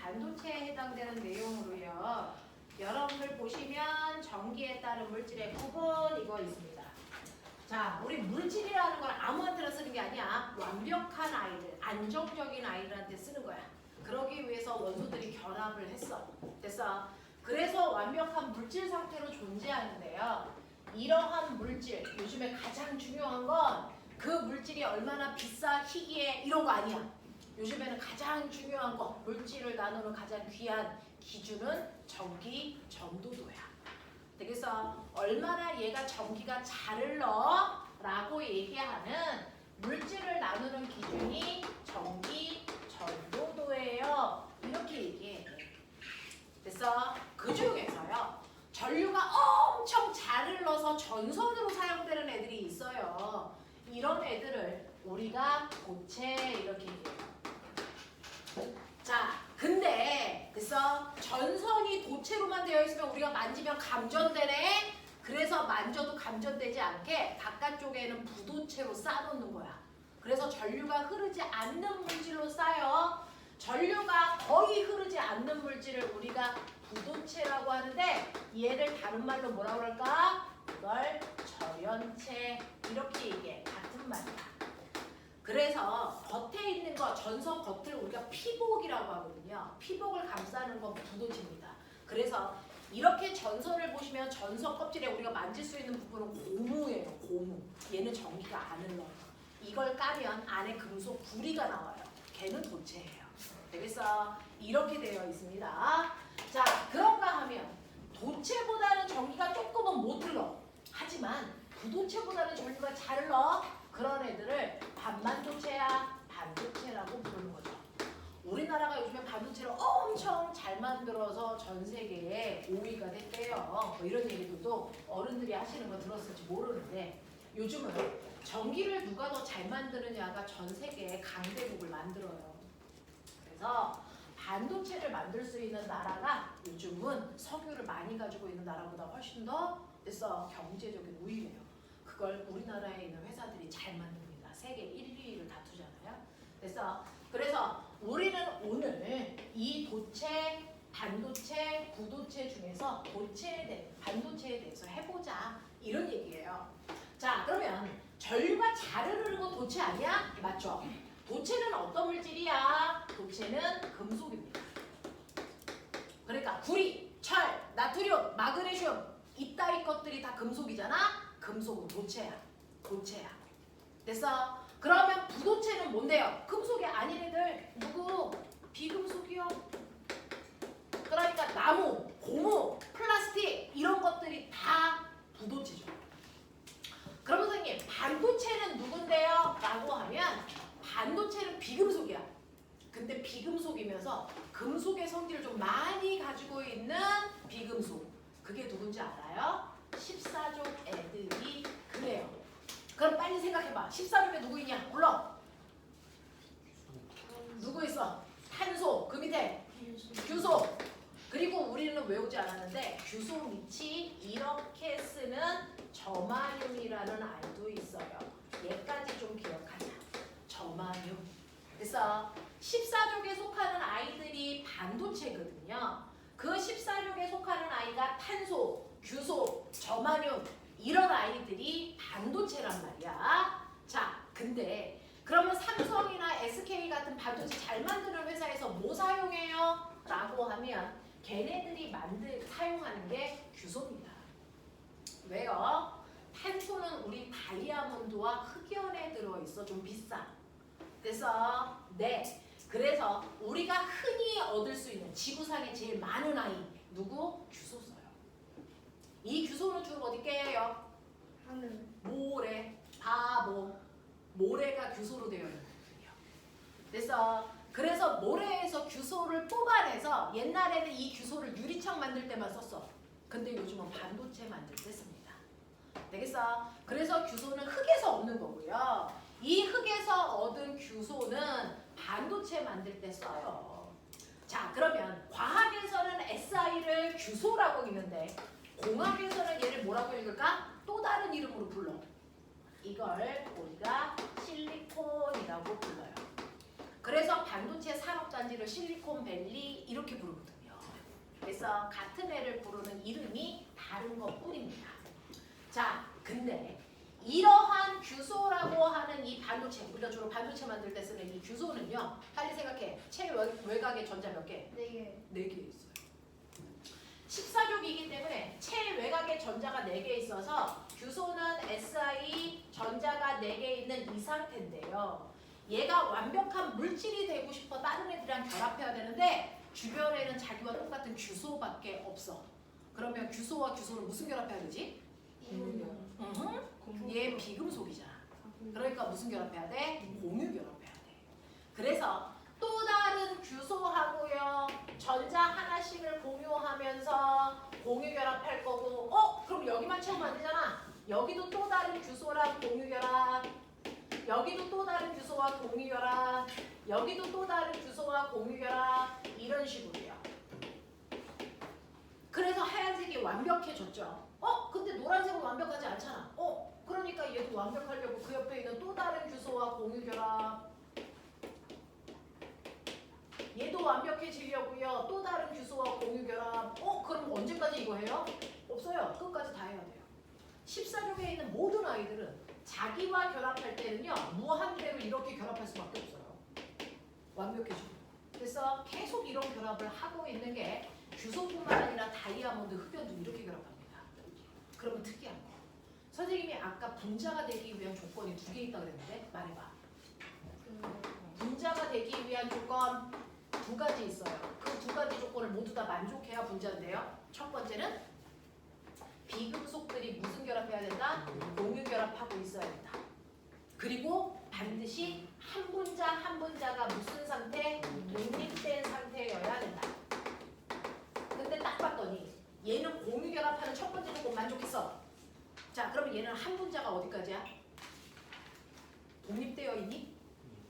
반도체에 해당되는 내용으로요. 여러분들 보시면 전기에 따른 물질의 구분 이거 있습니다. 자, 우리 물질이라는 건 아무한테나 쓰는 게 아니야. 완벽한 아이들, 안정적인 아이들한테 쓰는 거야. 그러기 위해서 원소들이 결합을 했어. 됐어? 그래서 완벽한 물질 상태로 존재하는데요. 이러한 물질, 요즘에 가장 중요한 건 그 물질이 얼마나 비싸, 희귀해 이런 거 아니야. 요즘에는 가장 중요한 거, 물질을 나누는 가장 귀한 기준은 전기 전도도야. 되겠어? 얼마나 얘가 전기가 잘 흘러? 라고 얘기하는 물질을 나누는 기준이 전기 전도도예요. 이렇게 얘기해. 됐어? 그 중에서요. 전류가 엄청 잘 흘러서 전선으로 사용되는 애들이 있어요. 이런 애들을 우리가 도체 이렇게 얘기해요. 자, 근데 됐어? 전선이 도체로만 되어 있으면 우리가 만지면 감전되네. 그래서 만져도 감전되지 않게 바깥쪽에는 부도체로 쌓아놓는 거야. 그래서 전류가 흐르지 않는 물질로 쌓여. 전류가 거의 흐르지 않는 물질을 우리가 부도체라고 하는데 얘를 다른 말로 뭐라고 그럴까? 이걸 절연체 이렇게 얘기해. 같은 말이야. 그래서 겉에 있는 거, 전선 겉을 우리가 피복이라고 하거든요. 피복을 감싸는 건 부도체입니다. 그래서 이렇게 전선을 보시면 전선 껍질에 우리가 만질 수 있는 부분은 고무예요. 고무. 얘는 전기가 안 흘러요. 이걸 까면 안에 금속 구리가 나와요. 걔는 도체예요. 되겠어? 이렇게 되어 있습니다. 자, 그런가 하면 도체보다는 전기가 조금은 못 흘러. 하지만 부도체보다는 전기가 잘 흘러. 그런 애들을 반만도체야, 반도체라고 부르는 거죠. 우리나라가 요즘에 반도체를 엄청 잘 만들어서 전 세계에 5위가 됐대요. 뭐 이런 얘기들도 어른들이 하시는 거 들었을지 모르는데 요즘은 전기를 누가 더 잘 만드느냐가 전 세계의 강대국을 만들어요. 그래서 반도체를 만들 수 있는 나라가 요즘은 석유를 많이 가지고 있는 나라보다 훨씬 더 됐어 경제적인 우위래요. 그걸 우리나라에 있는 회사들이 잘 만듭니다. 세계 1, 2위를 다투잖아요. 됐어? 그래서 우리는 오늘 이 도체, 반도체, 부도체 중에서 반도체에 대해서 해보자 이런 얘기예요. 자, 그러면 전류가 잘 흐르는 건 도체 아니야? 맞죠? 도체는 어떤 물질이야? 도체는 금속입니다. 그러니까 구리, 철, 나트륨, 마그네슘 이따위 것들이 다 금속이잖아? 금속은 도체야. 도체야. 됐어? 그러면 부도체는 뭔데요? 금속이 아닌 애들 누구? 비금속이요. 그러니까 나무, 고무, 플라스틱 이런 것들이 다 부도체죠. 그럼 선생님 반도체는 누군데요? 라고 하면 반도체는 비금속이야. 근데 비금속이면서 금속의 성질을 좀 많이 가지고 있는 비금속. 그게 누군지 알아요? 14족 애들이 그래요. 그럼 빨리 생각해봐. 14족에 누구 있냐? 불러. 누구 있어? 탄소. 그 밑에 규소. 그리고 우리는 외우지 않았는데 규소 밑이 이렇게 쓰는 저마듐이라는 알도 있어요. 얘까지 좀 기억하자. 저마듐. 그래서 14족에 속하는 아이들이 반도체거든요. 그 14족에 속하는 아이가 탄소, 규소, 저마듐 이런 아이들이 반도체란 말이야. 자, 근데 그러면 삼성이나 SK 같은 반도체 잘 만드는 회사에서 뭐 사용해요? 라고 하면 걔네들이 사용하는 게 규소입니다. 왜요? 탄소는 우리 다이아몬드와 흑연에 들어있어. 좀 비싸. 그래서 네. 그래서 우리가 흔히 얻을 수 있는 지구상에 제일 많은 아이 누구? 규소 써요. 이 규소는 주로 어디 깨요? 하늘. 모래, 바보. 모래가 규소로 되어 있는 거예요. 그래서 모래에서 규소를 뽑아내서 옛날에는 이 규소를 유리창 만들 때만 썼어. 근데 요즘은 반도체 만들 때 씁니다. 되겠어? 그래서 규소는 흙에서 얻는 거고요. 이 흙에서 얻은 규소는 반도체 만들 때 써요. 자, 그러면 과학에서는 SI를 규소라고 읽는데 공학에서는 얘를 뭐라고 읽을까? 또 다른 이름으로 불러. 이걸 우리가 실리콘이라고 불러요. 그래서 반도체 산업단지를 실리콘밸리 이렇게 부르거든요. 그래서 같은 애를 부르는 이름이 다른 것 뿐입니다. 자, 근데 이러한 규소라고 하는 이 반도체, 우리가 주로 반도체 만들 때 쓰는 이 규소는요. 빨리 생각해. 체외곽의 전자 몇 개? 4개. 4개 있어요. 14족이기 때문에 체외곽의 전자가 4개 있어서 규소는 Si 전자가 4개 있는 이 상태인데요. 얘가 완벽한 물질이 되고 싶어 다른 애들이랑 결합해야 되는데 주변에는 자기와 똑같은 규소밖에 없어. 그러면 규소와 규소를 무슨 결합해야 되지? 얘 비금속이잖아. 그러니까 무슨 결합해야 돼? 공유 결합해야 돼. 그래서 또 다른 규소하고요 전자 하나씩을 공유하면서 공유 결합할 거고 그럼 여기만 채우면 안 되잖아. 여기도 또 다른 규소랑 공유 결합, 여기도 또 다른 규소와 공유 결합, 여기도 또 다른 규소와 공유 결합, 이런 식으로요. 그래서 하얀색이 완벽해졌죠. 근데 노란색은 완벽하지 않잖아. 그러니까 얘도 완벽하려고 그 옆에 있는 또 다른 규소와 공유 결합, 얘도 완벽해지려고요. 또 다른 규소와 공유 결합. 그럼 언제까지 이거 해요? 없어요. 끝까지 다 해야 돼요. 14족에 있는 모든 아이들은 자기와 결합할 때는요. 무한대로 이렇게 결합할 수밖에 없어요. 완벽해지고. 그래서 계속 이런 결합을 하고 있는 게 규소뿐만 아니라 다이아몬드, 흑연도 이렇게 결합합니다. 그러면 특이한 거. 선생님이 아까 분자가 되기 위한 조건이 2개 있다고 그랬는데 말해봐. 분자가 되기 위한 조건 2가지 있어요. 그 2가지 조건을 모두 다 만족해야 분자인데요. 첫 번째는 비금속들이 무슨 결합해야 된다? 공유 결합하고 있어야 된다. 그리고 반드시 한 분자 한 분자가 무슨 상태? 독립된 상태여야 된다. 근데 딱 봤더니 얘는 공유 결합하는 첫 번째 조건 만족했어. 자, 그러면 얘는 한 분자가 어디까지야? 독립되어 있니?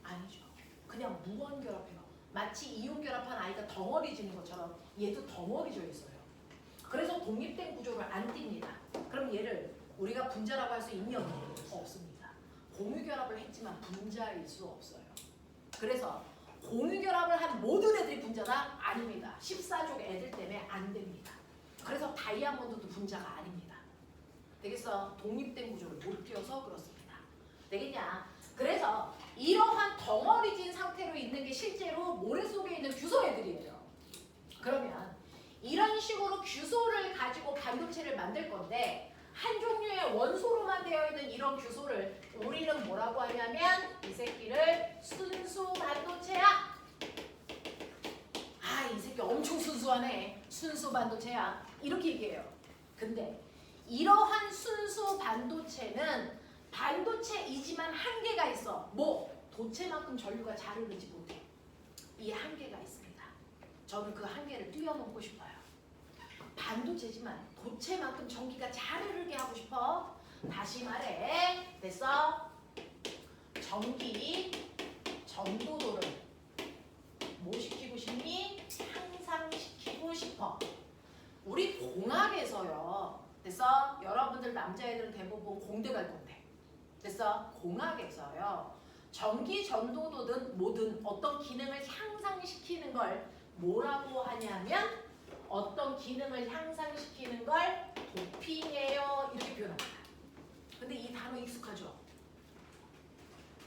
아니죠. 그냥 무원 결합해요. 마치 이온 결합한 아이가 덩어리지는 것처럼 얘도 덩어리져 있어요. 그래서 독립된 구조를 안 띱니다. 그럼 얘를 우리가 분자라고 할 수 있니 없니? 없습니다. 공유 결합을 했지만 분자일 수 없어요. 그래서 공유 결합을 한 모든 애들이 분자다? 아닙니다. 14족 애들 때문에 안 됩니다. 그래서 다이아몬드도 분자가 아닙니다. 되겠어? 독립된 구조를 못 띄워서 그렇습니다. 되겠냐? 그래서 이러한 덩어리진 상태로 있는 게 실제로 모래 속에 있는 규소 애들이에요. 그러면 이런 식으로 규소를 가지고 반도체를 만들 건데 한 종류의 원소로만 되어 있는 이런 규소를 우리는 뭐라고 하냐면 이 새끼를 순수 반도체야. 이 새끼 엄청 순수하네. 순수 반도체야. 이렇게 얘기해요. 근데 이러한 순수 반도체는 반도체이지만 한계가 있어. 도체만큼 전류가 잘 흐르지 못해. 이 한계가 있습니다. 저는 그 한계를 뛰어넘고 싶어요. 반도체지만 도체만큼 전기가 잘 흐르게 하고 싶어. 다시 말해. 됐어? 전기 전도도를 뭐 시키고 싶니? 향상시키고 싶어. 우리 공학에서요. 됐어? 여러분들 남자애들은 대부분 공대 갈 건데. 됐어? 공학에서요. 전기 전도도든 뭐든 어떤 기능을 향상시키는 걸 뭐라고 하냐면 어떤 기능을 향상시키는 걸 도핑이에요. 이렇게 표현합니다. 근데 이 단어 익숙하죠?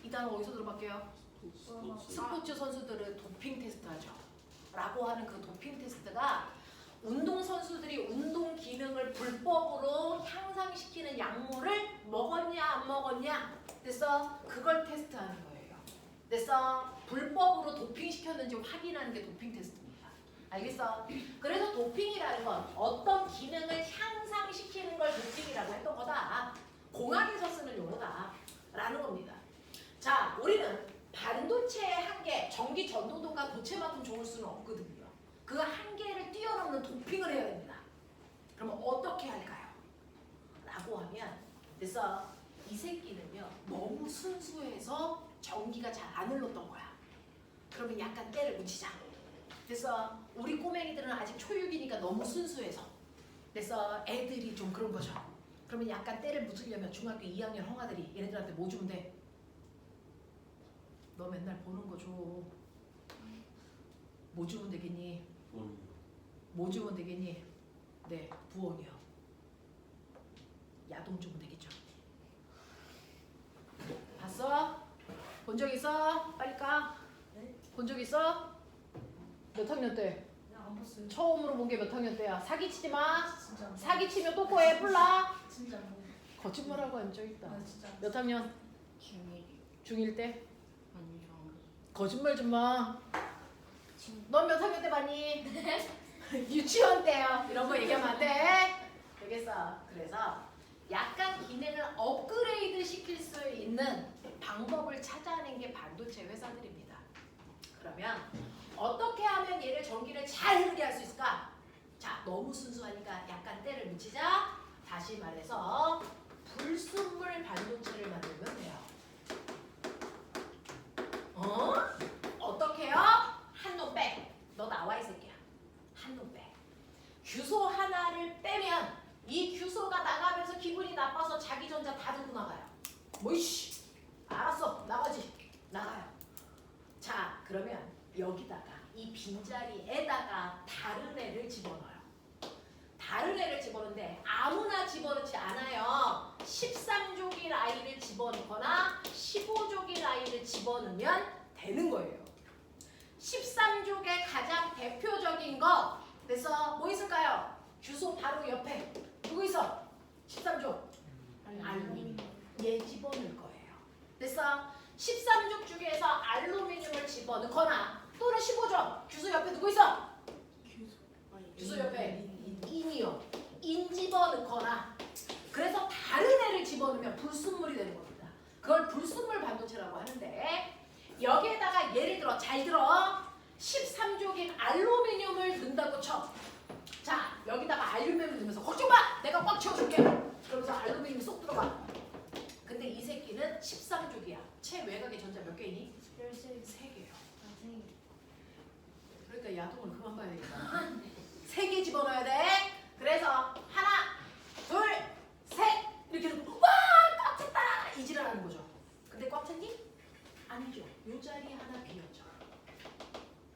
이 단어 어디서 들어봤게요? 스포츠 선수들은 도핑 테스트 하죠. 라고 하는 그 도핑 테스트가 운동 선수들이 운동 기능을 불법으로 향상시키는 약물을 먹었냐 안 먹었냐 됐어? 그걸 테스트하는 거예요. 됐어? 불법으로 도핑시켰는지 확인하는 게 도핑 테스트입니다. 알겠어? 그래서 도핑이라는 건 어떤 기능을 향상시키는 걸 도핑이라고 했던 거다. 공학에서 쓰는 용어다 라는 겁니다. 자, 우리는 반도체의 한계, 전기 전도도가 도체만큼 좋을 수는 없거든요. 그 한계를 뛰어넘는 도핑을 해야 됩니다. 그러면 어떻게 할까요? 라고 하면 그래서 이 새끼는요 너무 순수해서 전기가 잘 안 흘렀던 거야. 그러면 약간 때를 묻히자. 그래서 우리 꼬맹이들은 아직 초육이니까 너무 순수해서 그래서 애들이 좀 그런 거죠. 그러면 약간 때를 묻으려면 중학교 2학년 형아들이 얘네들한테 뭐 주면 돼? 너 맨날 보는 거 줘. 뭐 주면 되겠니? 부엉이요. 뭐 주면 되겠니? 네, 부엉이요. 야동 주면 되겠죠. 봤어? 본 적 있어? 빨리 까. 네? 본 적 있어? 몇 학년 때? 그냥 안 봤어요. 처음으로 본 게 몇 학년 때야? 사기치지 마. 진짜 안 사기치면 또 꼬해 뿔라. 진짜 안 봤어요. 거짓말하고 한 적 있다. 아, 진짜 안 몇 학년? 중일이 중1 때? 아니 저 거짓말 좀 마. 친 넌 몇 학년 때 봤니? 유치원 때요. 이런 거 얘기하면 안 돼. 되겠어. 그래서 약간 기능을 업그레이드 시킬 수 있는 방법을 찾아낸 게 반도체 회사들입니다. 그러면 어떻게 하면 얘를 전기를 잘 흐르게 할 수 있을까? 자, 너무 순수하니까 약간 때를 묻히자. 다시 말해서 불순물 반도체를 만들면 돼요. 어떻게요? 한놈 빼. 너 나와 이 새끼야. 한놈 빼. 규소 하나를 빼면 이 규소가 나가면서 기분이 나빠서 자기 전자 다 들고 나가요. 뭐이씨. 알았어. 나가지. 나가요. 자, 그러면 여기다가 이 빈자리에다가 다른 애를 집어넣어요. 다른 애를 집어넣는데 아무나 집어넣지 않아요. 13조기 라인을 집어넣거나 15조기 라인을 집어넣으면 되는 거예요. 13족의 가장 대표적인 거 그래서 뭐 있을까요? 규소 바로 옆에 누구 있어? 13족 알루미늄 얘 집어넣을 거예요. 그래서 13족 중에서 알루미늄을 집어넣거나 또는 15족 규소 옆에 누구 있어? 규소 옆에 인이요. 인 집어넣거나 그래서 다른 애를 집어넣으면 불순물이 되는 겁니다. 그걸 불순물 반도체라고 하는데 여기에다가 예를 들어 잘 들어 13족인 알루미늄을 넣는다고 쳐. 자 여기다가 알루미늄을 넣으면서 걱정 마 내가 꽉 채워줄게. 그러면서 알루미늄이 쏙 들어가. 근데 이 새끼는 13족이야. 최외곽의 전자 몇 개이니? 3개예요. 그러니까 야동을 그만 봐야 되겠다. 3개 집어넣어야 돼. 그래서 하나 둘 셋 이렇게 해서 와 꽉 찼다 이 지랄하는 거죠. 근데 꽉 찼니? 아니죠. 요 자리 하나 비었죠.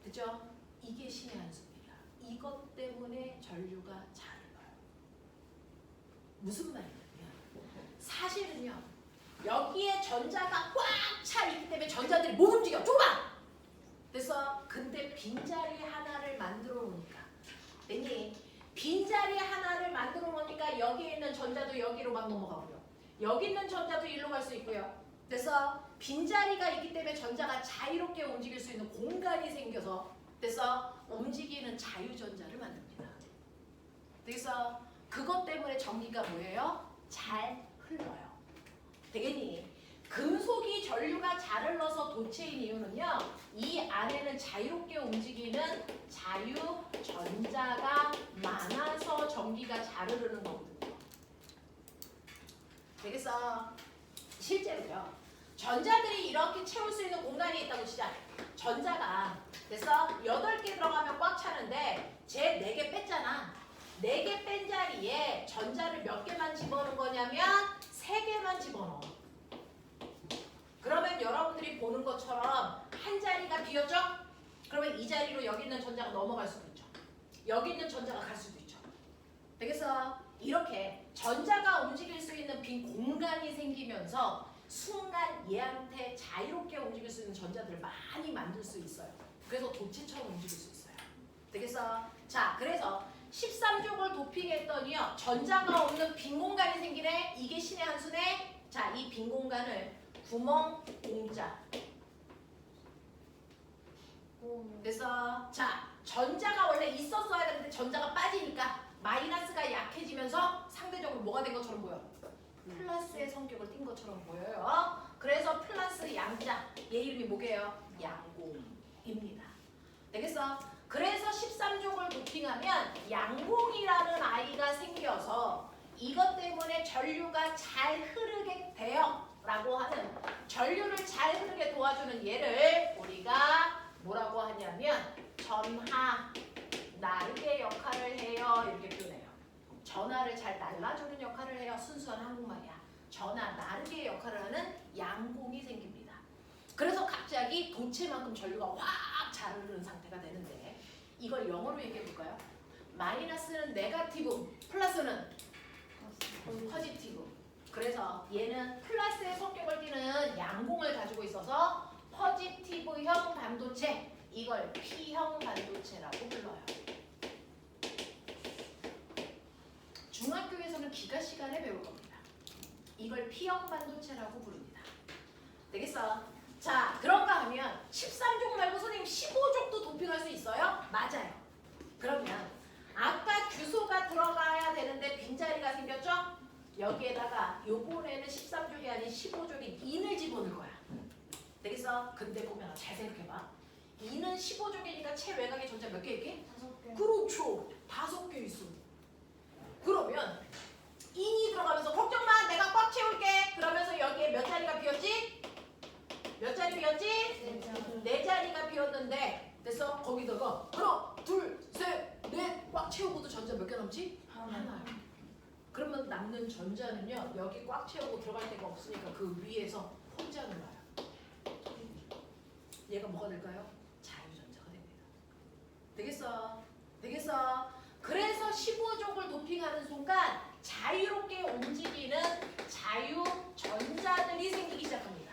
그죠? 이게 신의 한수입니다. 이것 때문에 전류가 잘 흘러요. 무슨 말이냐면 사실은요. 여기에 전자가 꽉 차 있기 때문에 전자들이 못 움직여. 좁아! 그래서 근데 빈자리 하나를 만들어 놓으니까 됐니? 빈자리 하나를 만들어 놓으니까 여기에 있는 전자도 여기로 막 넘어가고요. 여기 있는 전자도 일로 갈 수 있고요. 그래서 빈자리가 있기 때문에 전자가 자유롭게 움직일 수 있는 공간이 생겨서 그래서 움직이는 자유전자를 만듭니다. 그래서 그것 때문에 전기가 뭐예요? 잘 흘러요. 되겠니? 금속이 전류가 잘 흘러서 도체인 이유는요. 이 안에는 자유롭게 움직이는 자유전자가 많아서 전기가 잘 흐르는 거거든요. 되겠어? 실제로요. 전자들이 이렇게 채울 수 있는 공간이 있다고 치자. 전자가 그래서 8개 들어가면 꽉 차는데 쟤 4개 뺐잖아. 4개 뺀 자리에 전자를 몇 개만 집어넣은 거냐면 3개만 집어넣어. 그러면 여러분들이 보는 것처럼 한 자리가 비었죠? 그러면 이 자리로 여기 있는 전자가 넘어갈 수도 있죠. 여기 있는 전자가 갈 수도 있죠. 되겠어? 이렇게 전자가 움직일 수 있는 빈 공간이 생기면서 순간 얘한테 자유롭게 움직일 수 있는 전자들을 많이 만들 수 있어요. 그래서 도체처럼 움직일 수 있어요. 되겠어? 자, 그래서 13족을 도핑했더니요. 전자가 없는 빈 공간이 생기네. 이게 신의 한 수네. 자, 이 빈 공간을 구멍 공자. 그래서 자, 전자가 원래 있었어야 되는데 전자가 빠지니까 마이너스가 약해지면서 상대적으로 뭐가 된 것처럼 보여? 플러스의 성격을 띈 것처럼 보여요. 그래서 플러스 양자. 얘 이름이 뭐게요? 양공입니다. 되겠어? 그래서 13족을 도핑하면 양공이라는 아이가 생겨서 이것 때문에 전류가 잘 흐르게 돼요. 라고 하는 전류를 잘 흐르게 도와주는 얘를 우리가 뭐라고 하냐면 전하, 나르게 역할을 해요. 이렇게 표현해요. 전하를 잘 날라주는 역할을 해요. 순수한 한국말이야. 전하, 나르게 역할을 하는 양공이 생깁니다. 그래서 갑자기 도체만큼 전류가 확 자르는 상태가 되는데 이걸 영어로 얘기해 볼까요? 마이너스는 네거티브, 플러스는 포지티브. 그래서 얘는 플러스의 성격을 띠는 양공을 가지고 있어서 포지티브형 반도체, 이걸 P형 반도체라고 불러요. 중학교에서는 기가 시간에 배울 겁니다. 이걸 P형 반도체라고 부릅니다. 되겠어? 자, 그런가 하면 13족 말고 선생님 15족도 도핑할 수 있어요? 맞아요. 그러면 아까 규소가 들어가야 되는데 빈자리가 생겼죠? 여기에다가 요번에는 13족이 아닌 15족인 인을 집어넣을 거야. 되겠어? 근데 보면 잘 생각해봐. 인은 15족이니까 최외곽의 전자 몇 개 있게? 5개. 그렇죠. 5개 있어. 그러면 인이 들어가면서 걱정 마, 내가 꽉 채울게. 그러면서 여기에 몇 자리가 비었지? 몇 자리 비었지? 4자리가 비었는데 됐어? 거기다가 하나, 둘, 셋, 넷 꽉 채우고도 전자 몇 개 남지? 하나. 그러면 남는 전자는요, 여기 꽉 채우고 들어갈 데가 없으니까 그 위에서 혼자 놀아요. 얘가 뭐가 될까요? 자유전자가 됩니다. 되겠어? 되겠어? 그래서 15족을 도핑하는 순간 자유롭게 움직이는 자유전자들이 생기기 시작합니다.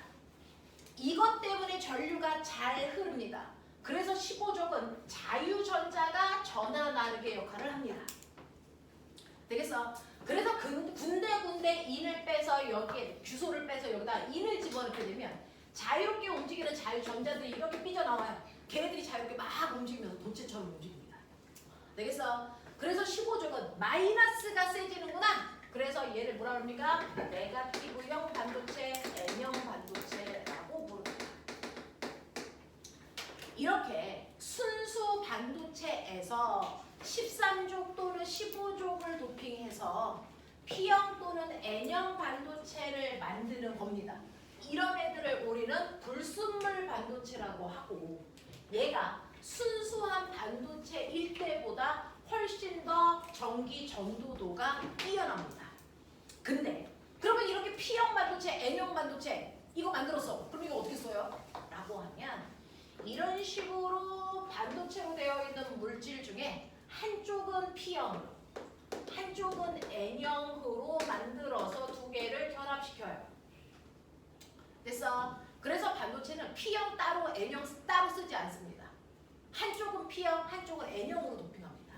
이것 때문에 전류가 잘 흐릅니다. 그래서 15족은 자유전자가 전하 나르게 역할을 합니다. 되겠어? 그래서 군데군데 인을 빼서 여기에 규소를 빼서 여기다 인을 집어넣게 되면 자유롭게 움직이는 자유전자들이 이렇게 삐져나와요. 걔네들이 자유롭게 막 움직이면서 도체처럼 움직입니다. 되겠어? 그래서 15족은 마이너스가 세지는구나. 그래서 얘를 뭐라 그럽니까? 네거티브형 반도체, N형 반도체라고 부릅니다. 이렇게 순수 반도체에서 13족 또는 15족을 도핑해서 P형 또는 N형 반도체를 만드는 겁니다. 이런 애들을 우리는 불순물 반도체라고 하고, 얘가 순수한 반도체일 때보다 훨씬 더 전기 전도도가 뛰어납니다. 근데 그러면 이렇게 P형 반도체, N형 반도체 이거 만들었어. 그럼 이거 어떻게 써요? 라고 하면 이런 식으로 반도체로 되어 있는 물질 중에 한쪽은 P형으로, 한쪽은 N형으로 만들어서 두 개를 결합시켜요. 됐어? 그래서 반도체는 P형 따로 N형 따로 쓰지 않습니다. 한쪽은 P형, 한쪽은 N형으로 도핑합니다.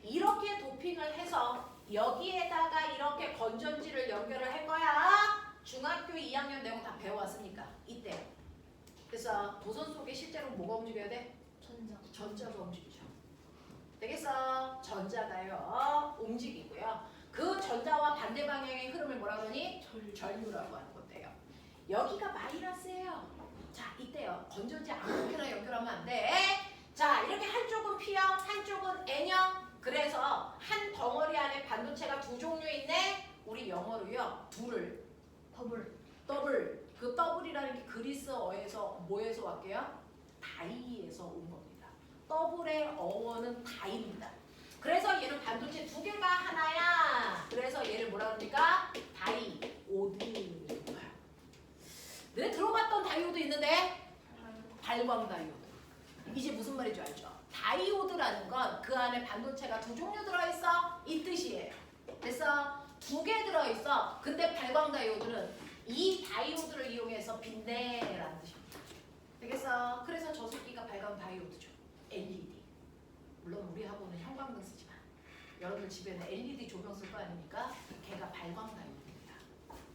이렇게 도핑을 해서 여기에다가 이렇게 건전지를 연결을 할 거야. 중학교 2학년 내용 다 배워왔으니까 이때. 그래서 도선 속에 실제로 뭐가 움직여야 돼? 전자가 움직이죠. 되겠어? 전자가요 움직이고요. 그 전자와 반대 방향의 흐름을 뭐라 그러니? 전류라고 하는 건데요. 여기가 마이너스예요. 자, 이때요. 건전지 아무렇게나 연결하면 안 돼. 자, 이렇게 한쪽은 P형, 한쪽은 N형. 그래서 한 덩어리 안에 반도체가 두 종류 있네. 우리 영어로요. 둘을 더블. 그 더블이라는 게 그리스어에서 뭐에서 왔게요? 다이에서 온 겁니다. 더블의 어원은 다이입니다. 그래서 얘는 반도체 두 개가 하나야. 그래서 얘를 뭐라 그럽니까? 다이오드. 네, 들어봤던 다이오드 있는데 발광 다이오드. 이제 무슨 말인지 알죠? 다이오드라는 건 그 안에 반도체가 두 종류 들어있어 이 뜻이에요. 그래서 두 개 들어있어. 근데 발광 다이오드는 이 다이오드를 이용해서 빛내라는 뜻입니다. 되겠어? 그래서 저 새끼가 발광 다이오드죠. LED. 물론 우리 학원은 형광등 쓰지만 여러분 집에는 LED 조명 쓸 거 아닙니까? 걔가 발광 다이오드입니다.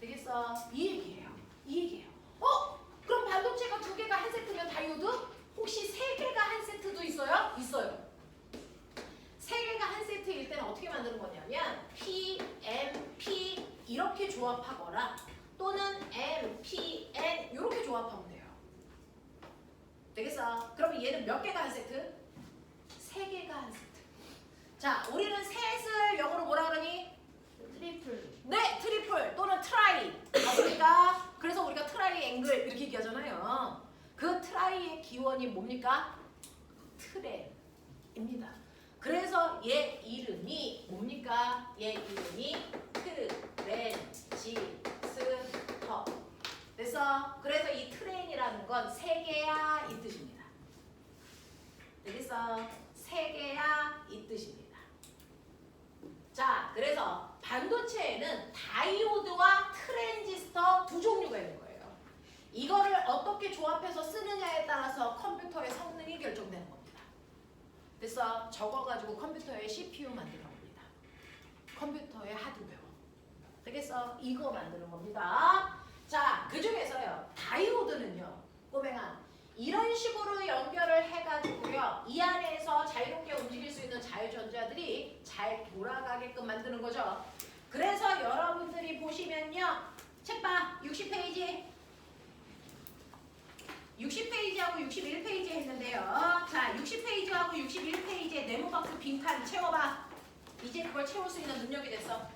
되겠어? 이 얘기예요. 이 얘기예요. 그럼 반도체가 두 개가 한 세트면 다이오드? 혹시 세 개가 한 세트도 있어요? 있어요. 세 개가 한 세트일 때는 어떻게 만드는 거냐면 P, M, P 이렇게 조합하거나 또는 M, P, N 이렇게 조합하면 돼요. 되겠어? 그러면 얘는 몇 개가 한 세트? 세 개가 한 세트. 자, 우리는 셋을 영어로 뭐라 그러니? 트리플. 네, 트리플 또는 트라이. 맞습니까? 그래서 우리가 트라이 앵글 이렇게 얘기하잖아요. 그 트라이의 기원이 뭡니까? 트렌입니다. 그래서 얘 이름이 뭡니까? 얘 이름이 트랜지스터. 그래서 이 트렌이라는 건 세 개야 이 뜻입니다. 되겠어? 3개야 이 뜻입니다. 자, 그래서 반도체에는 다이오드와 트랜지스터 두 종류가 있는 거예요. 이거를 어떻게 조합해서 쓰느냐에 따라서 컴퓨터의 성능이 결정되는 겁니다. 그래서 적어가지고 컴퓨터의 CPU 만드는 겁니다. 컴퓨터의 하드웨어. 되겠어? 이거 만드는 겁니다. 자, 그 중에서요. 다이오드는요. 꼬맹아. 이런 식으로 연결을 해가지고요. 이 안에서 자유롭게 움직일 수 있는 자유전자들이 잘 돌아가게끔 만드는 거죠. 그래서 여러분들이 보시면요. 책 봐. 60페이지. 60페이지하고 61페이지 했는데요. 자, 60페이지하고 61페이지에 네모박스 빈칸 채워봐. 이제 그걸 채울 수 있는 능력이 됐어.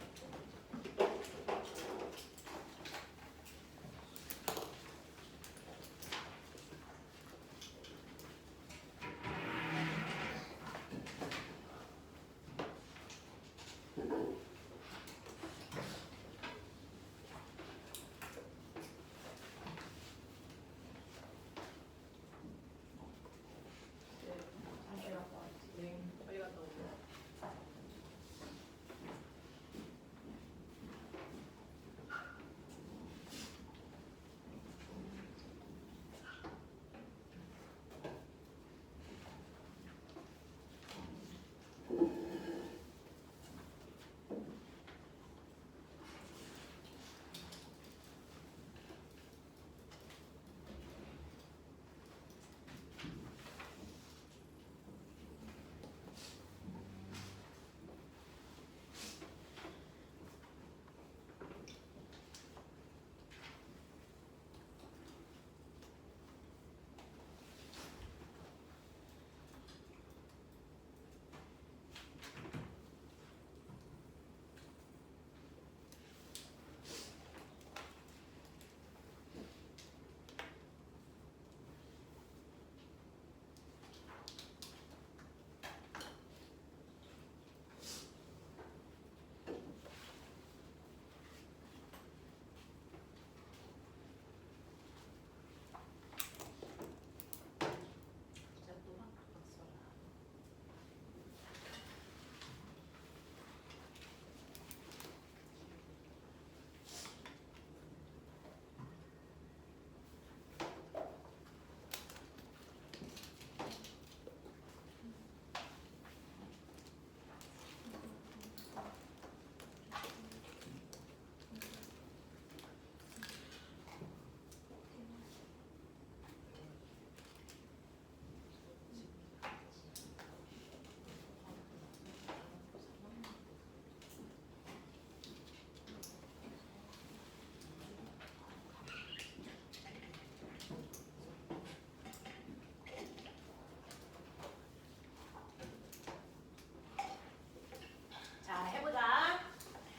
자, 해보자.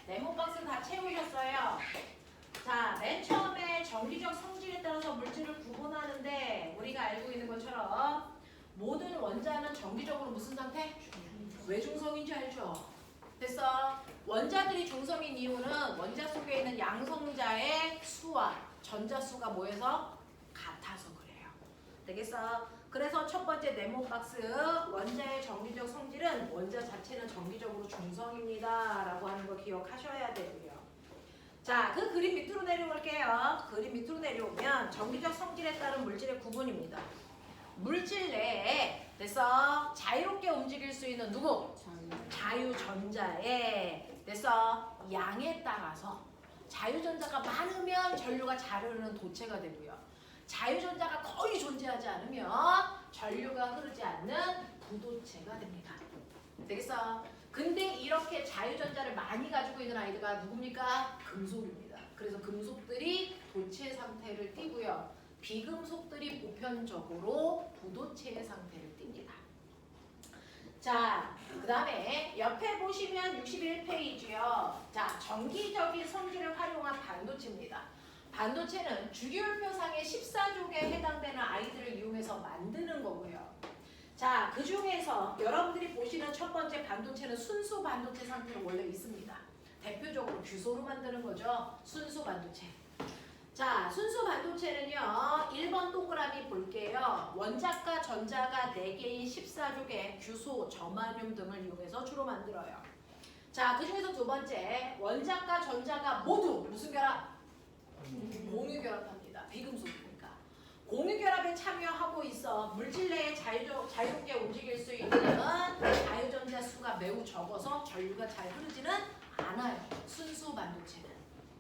네모박스 다 채우셨어요. 자, 맨 처음에 정기적 성질에 따라서 물질을 구분하는데 우리가 알고 있는 것처럼 모든 원자는 정기적으로 무슨 상태? 왜 중성인지 알죠? 됐어. 원자들이 중성인 이유는 원자 속에 있는 양성자의 수와 전자수가 뭐해서? 같아서 그래요. 되겠어? 그래서 첫 번째 네모박스 원자의 정기적 성질은 원자 자체는 정기적으로 중성입니다 라고 하는 거 기억하셔야 되고요. 자, 그 그림 밑으로 내려올게요. 그림 밑으로 내려오면 정기적 성질에 따른 물질의 구분입니다. 물질 내에 됐어? 자유롭게 움직일 수 있는 누구? 자유전자에 됐어? 양에 따라서 자유전자가 많으면 전류가 잘 흐르는 도체가 되고요. 자유전자가 거의 존재하지 않으면 전류가 흐르지 않는 부도체가 됩니다. 되겠어? 근데 이렇게 자유전자를 많이 가지고 있는 아이들가 누굽니까? 금속입니다. 그래서 금속들이 도체 상태를 띠고요. 비금속들이 보편적으로 부도체의 상태를 띱니다. 자, 그 다음에 옆에 보시면 61페이지요. 자, 정기적인 성질을 활용한 반도체입니다. 반도체는 주기율표상의 14족에 해당되는 아이들을 이용해서 만드는 거고요. 자, 그 중에서 여러분들이 보시는 첫 번째 반도체는 순수 반도체 상태로 원래 있습니다. 대표적으로 규소로 만드는 거죠. 순수 반도체. 자, 순수 반도체는요. 1번 동그라미 볼게요. 원자가 전자가 4개인 14족의 규소, 저마뇰 등을 이용해서 주로 만들어요. 자, 그 중에서 두 번째, 원자가 전자가 모두 무슨 결합? 공유 결합합니다. 비금속이니까. 공유 결합에 참여하고 있어 물질 내에 자유롭게 움직일 수 있는 자유전자 수가 매우 적어서 전류가 잘 흐르지는 않아요. 순수 반도체는.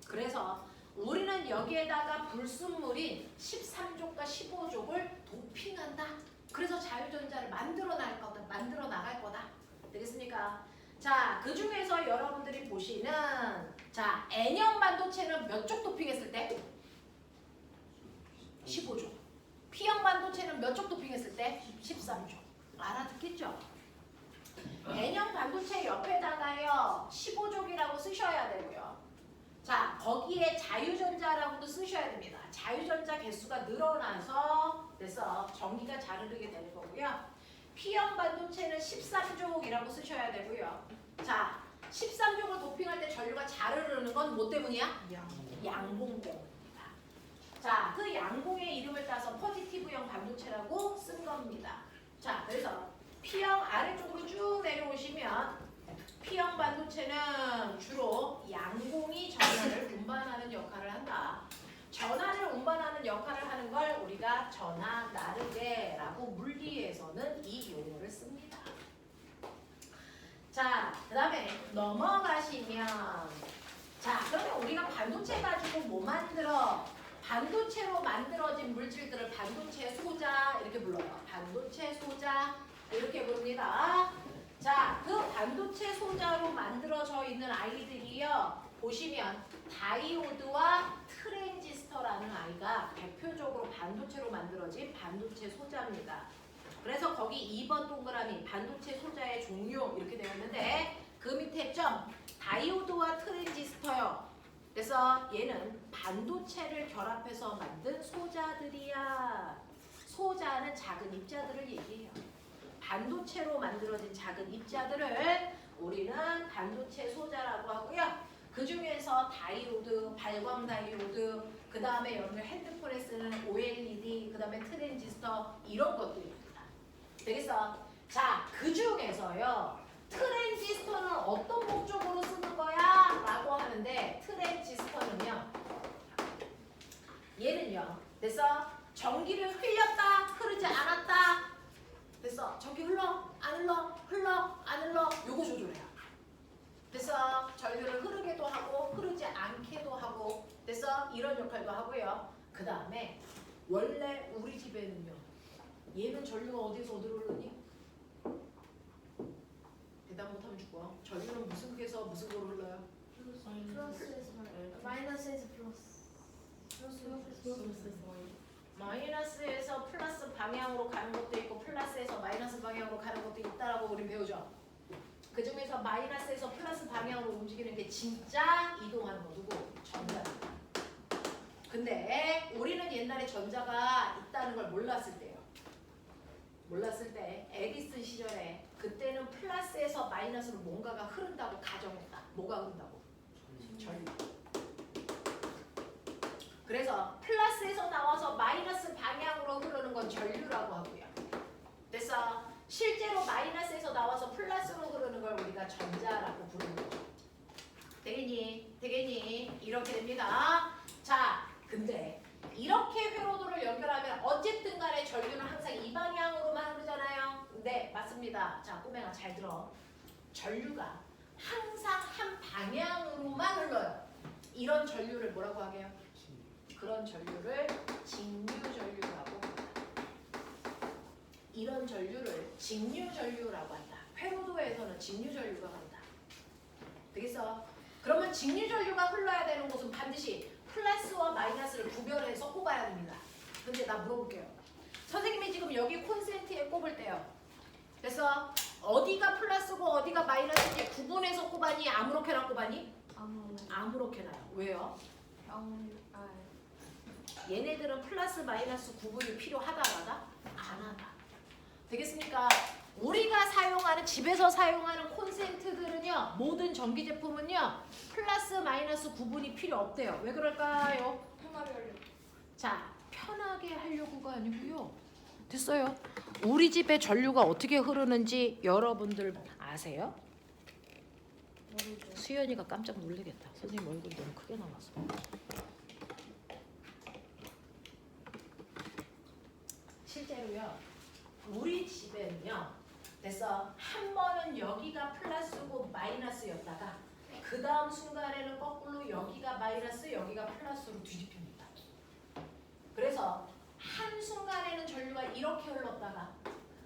그래서 우리는 여기에다가 불순물인 13족과 15족을 도핑한다. 그래서 자유전자를 만들어 나갈 거다. 되겠습니까? 자, 그 중에서 여러분들이 보시는 자, N형 반도체는 몇 족 도핑했을 때? 15족. P형 반도체는 몇 족 도핑했을 때? 13족. 알아듣겠죠? N형 반도체 옆에다가요 15족이라고 쓰셔야 되고요. 자, 거기에 자유전자라고도 쓰셔야 됩니다. 자유전자 개수가 늘어나서 그래서 전기가 잘 흐르게 되는 거고요. P형 반도체는 13족이라고 쓰셔야 되고요. 자, 13족을 도핑할 때 전류가 잘 흐르는 건 뭐 때문이야? 양봉 때문입니다. 자, 그 양봉의 이름을 따서 포지티브형 반도체라고 쓴 겁니다. 자, 그래서 P형 아래쪽으로 쭉 내려오시면 P형 반도체는 주로 양봉이 전하를 운반하는 역할을 한다. 전하를 운반하는 역할을 하는 걸 우리가 전하 나르게라고 물리에서는 이 용어를 씁니다. 자, 그 다음에 넘어가시면 자, 그러면 우리가 반도체 가지고 뭐 만들어? 반도체로 만들어진 물질들을 반도체 소자 이렇게 불러요. 반도체 소자 이렇게 부릅니다. 자, 그 반도체 소자로 만들어져 있는 아이들이요. 보시면 다이오드와 트랜지스터라는 아이가 대표적으로 반도체로 만들어진 반도체 소자입니다. 그래서 거기 2번 동그라미 반도체 소자의 종류 이렇게 되어 있는데 그 밑에 점 다이오드와 트랜지스터요. 그래서 얘는 반도체를 결합해서 만든 소자들이야. 소자는 작은 입자들을 얘기해요. 반도체로 만들어진 작은 입자들을 우리는 반도체 소자라고 하고요. 그 중에서 다이오드, 발광 다이오드, 그 다음에 여러분들 핸드폰에 쓰는 OLED, 그 다음에 트랜지스터 이런 것들입니다. 되겠어? 자, 그 중에서요. 트랜지스터는 어떤 목적으로 쓰는 거야? 라고 하는데 트랜지스터는요. 얘는요. 그래서 전기를 흘렸다, 흐르지 않았다. 그래서 전기 흘러, 안 흘러, 흘러, 안 흘러 요거 조절해요. 그래서 전류를 흐르게도 하고 흐르지 않게도 하고 그래서 이런 역할도 하고요. 그 다음에 원래 우리 집에는요. 얘는 전류가 어디서 어디로 흐르니? 대답 못하면 죽어. 전류는 무슨 극에서 무슨 극으로 흘러요? 플러스에서 마이너스에서 플러스. 마이너스에서 플러스 방향으로 가는 것도 있고 플러스에서 마이너스 방향으로 가는 것도 있다라고 우리 배우죠. 그 중에서 마이너스에서 플러스 방향으로 움직이는 게 진짜 이동하는 거 누구? 전자입니다. 근데 우리는 옛날에 전자가 있다는 걸 몰랐을 때요. 몰랐을 때 에디슨 시절에 그때는 플러스에서 마이너스로 뭔가가 흐른다고 가정했다. 뭐가 흐른다고? 전류. 그래서 플러스에서 나와서 마이너스 방향으로 흐르는 건 전류라고 하고요. 그래서 실제로 마이너스에서 나와서 플러스로 흐르는 걸 우리가 전자라고 부르는 거죠. 되겠니? 되겠니? 이렇게 됩니다. 자, 근데 이렇게 회로도를 연결하면 어쨌든 간에 전류는 항상 이 방향으로만 흐르잖아요. 네, 맞습니다. 자, 꼬맹아 잘 들어. 전류가 항상 한 방향으로만 흘러요. 이런 전류를 뭐라고 하게요? 그런 전류를 직류전류라고 합니다. 이런 전류를 직류전류라고 한다. 회로도에서는 직류전류가 간다. 되겠어? 그러면 직류전류가 흘러야 되는 곳은 반드시 플러스와 마이너스를 구별해서 꼽아야 됩니다. 근데 나 물어볼게요. 선생님이 지금 여기 콘센트에 꼽을 때요. 그래서 어디가 플러스고 어디가 마이너스인지 구분해서 꼽아니 아무렇게나 꼽아니? 아무렇게나요. 왜요? 얘네들은 플러스 마이너스 구분이 필요하다 안 하다. 되겠습니까? 우리가 사용하는 집에서 사용하는 콘센트들은요. 모든 전기 제품은요. 플러스 마이너스 구분이 필요 없대요. 왜 그럴까요? 편하게 하려고. 자, 편하게 하려고가 아니고요. 됐어요. 우리 집의 전류가 어떻게 흐르는지 여러분들 아세요? 모르죠. 수연이가 깜짝 놀라겠다. 선생님 얼굴이 너무 크게 나와서. 실제로요. 우리 집에는요. 됐어. 한 번은 여기가 플러스고 마이너스였다가 그 다음 순간에는 거꾸로 여기가 마이너스 여기가 플러스로 뒤집힙니다. 그래서 한 순간에는 전류가 이렇게 흘렀다가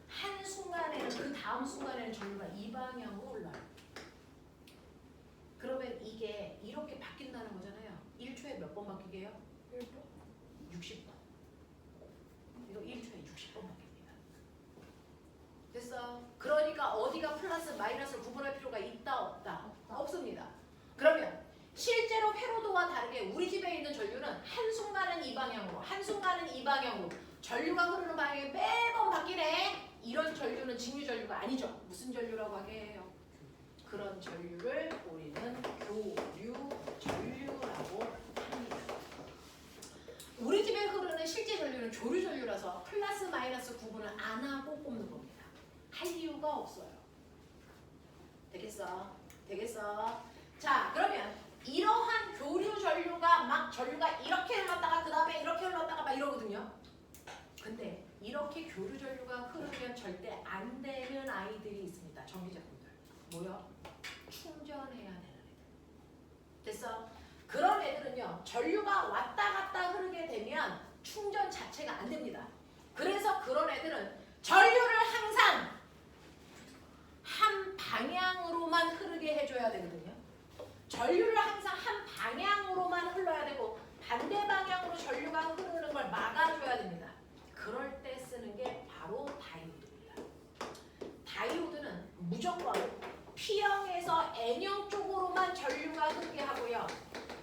한 순간에는 그 다음 순간에는 전류가 이 방향으로 흘러요. 그러면 이게 이렇게 바뀐다는 거잖아요. 1초에 몇 번 바뀌게 해요? 60번. 이거 1초에 60번 바뀝니다. 됐어? 그러니까 어디가 플러스 마이너스를 구분할 필요가 있다 없다? 없습니다. 그러면 실제로 회로도와 다르게 우리 집에 있는 전류는 한순간은 이 방향으로 한순간은 이 방향으로 전류가 흐르는 방향이 매번 바뀌네. 이런 전류는 직류 전류가 아니죠. 무슨 전류라고 하게 해요? 그런 전류를 우리는 교류 전류라고 합니다. 우리 집에 흐르는 실제 전류는 교류 전류라서 플러스 마이너스 구분을 안 하고 꼽는 겁니다. 할 이유가 없어요. 되겠어? 되겠어? 자, 그러면 이러한 교류 전류가 막 전류가 이렇게 흘렀다가 그 다음에 이렇게 흘렀다가 막 이러거든요. 근데 이렇게 교류 전류가 흐르면 절대 안 되는 아이들이 있습니다. 전기제품들. 뭐요? 충전해야 되는 애들. 됐어? 그런 애들은요. 전류가 왔다 갔다 흐르게 되면 충전 자체가 안 됩니다. 그래서 그런 애들은 전류를 항상 한 방향으로만 흐르게 해줘야 되거든요. 전류를 항상 한 방향으로만 흘러야 되고 반대 방향으로 전류가 흐르는 걸 막아줘야 됩니다. 그럴 때 쓰는 게 바로 다이오드입니다. 다이오드는 무조건 P형에서 N형 쪽으로만 전류가 흐르게 하고요.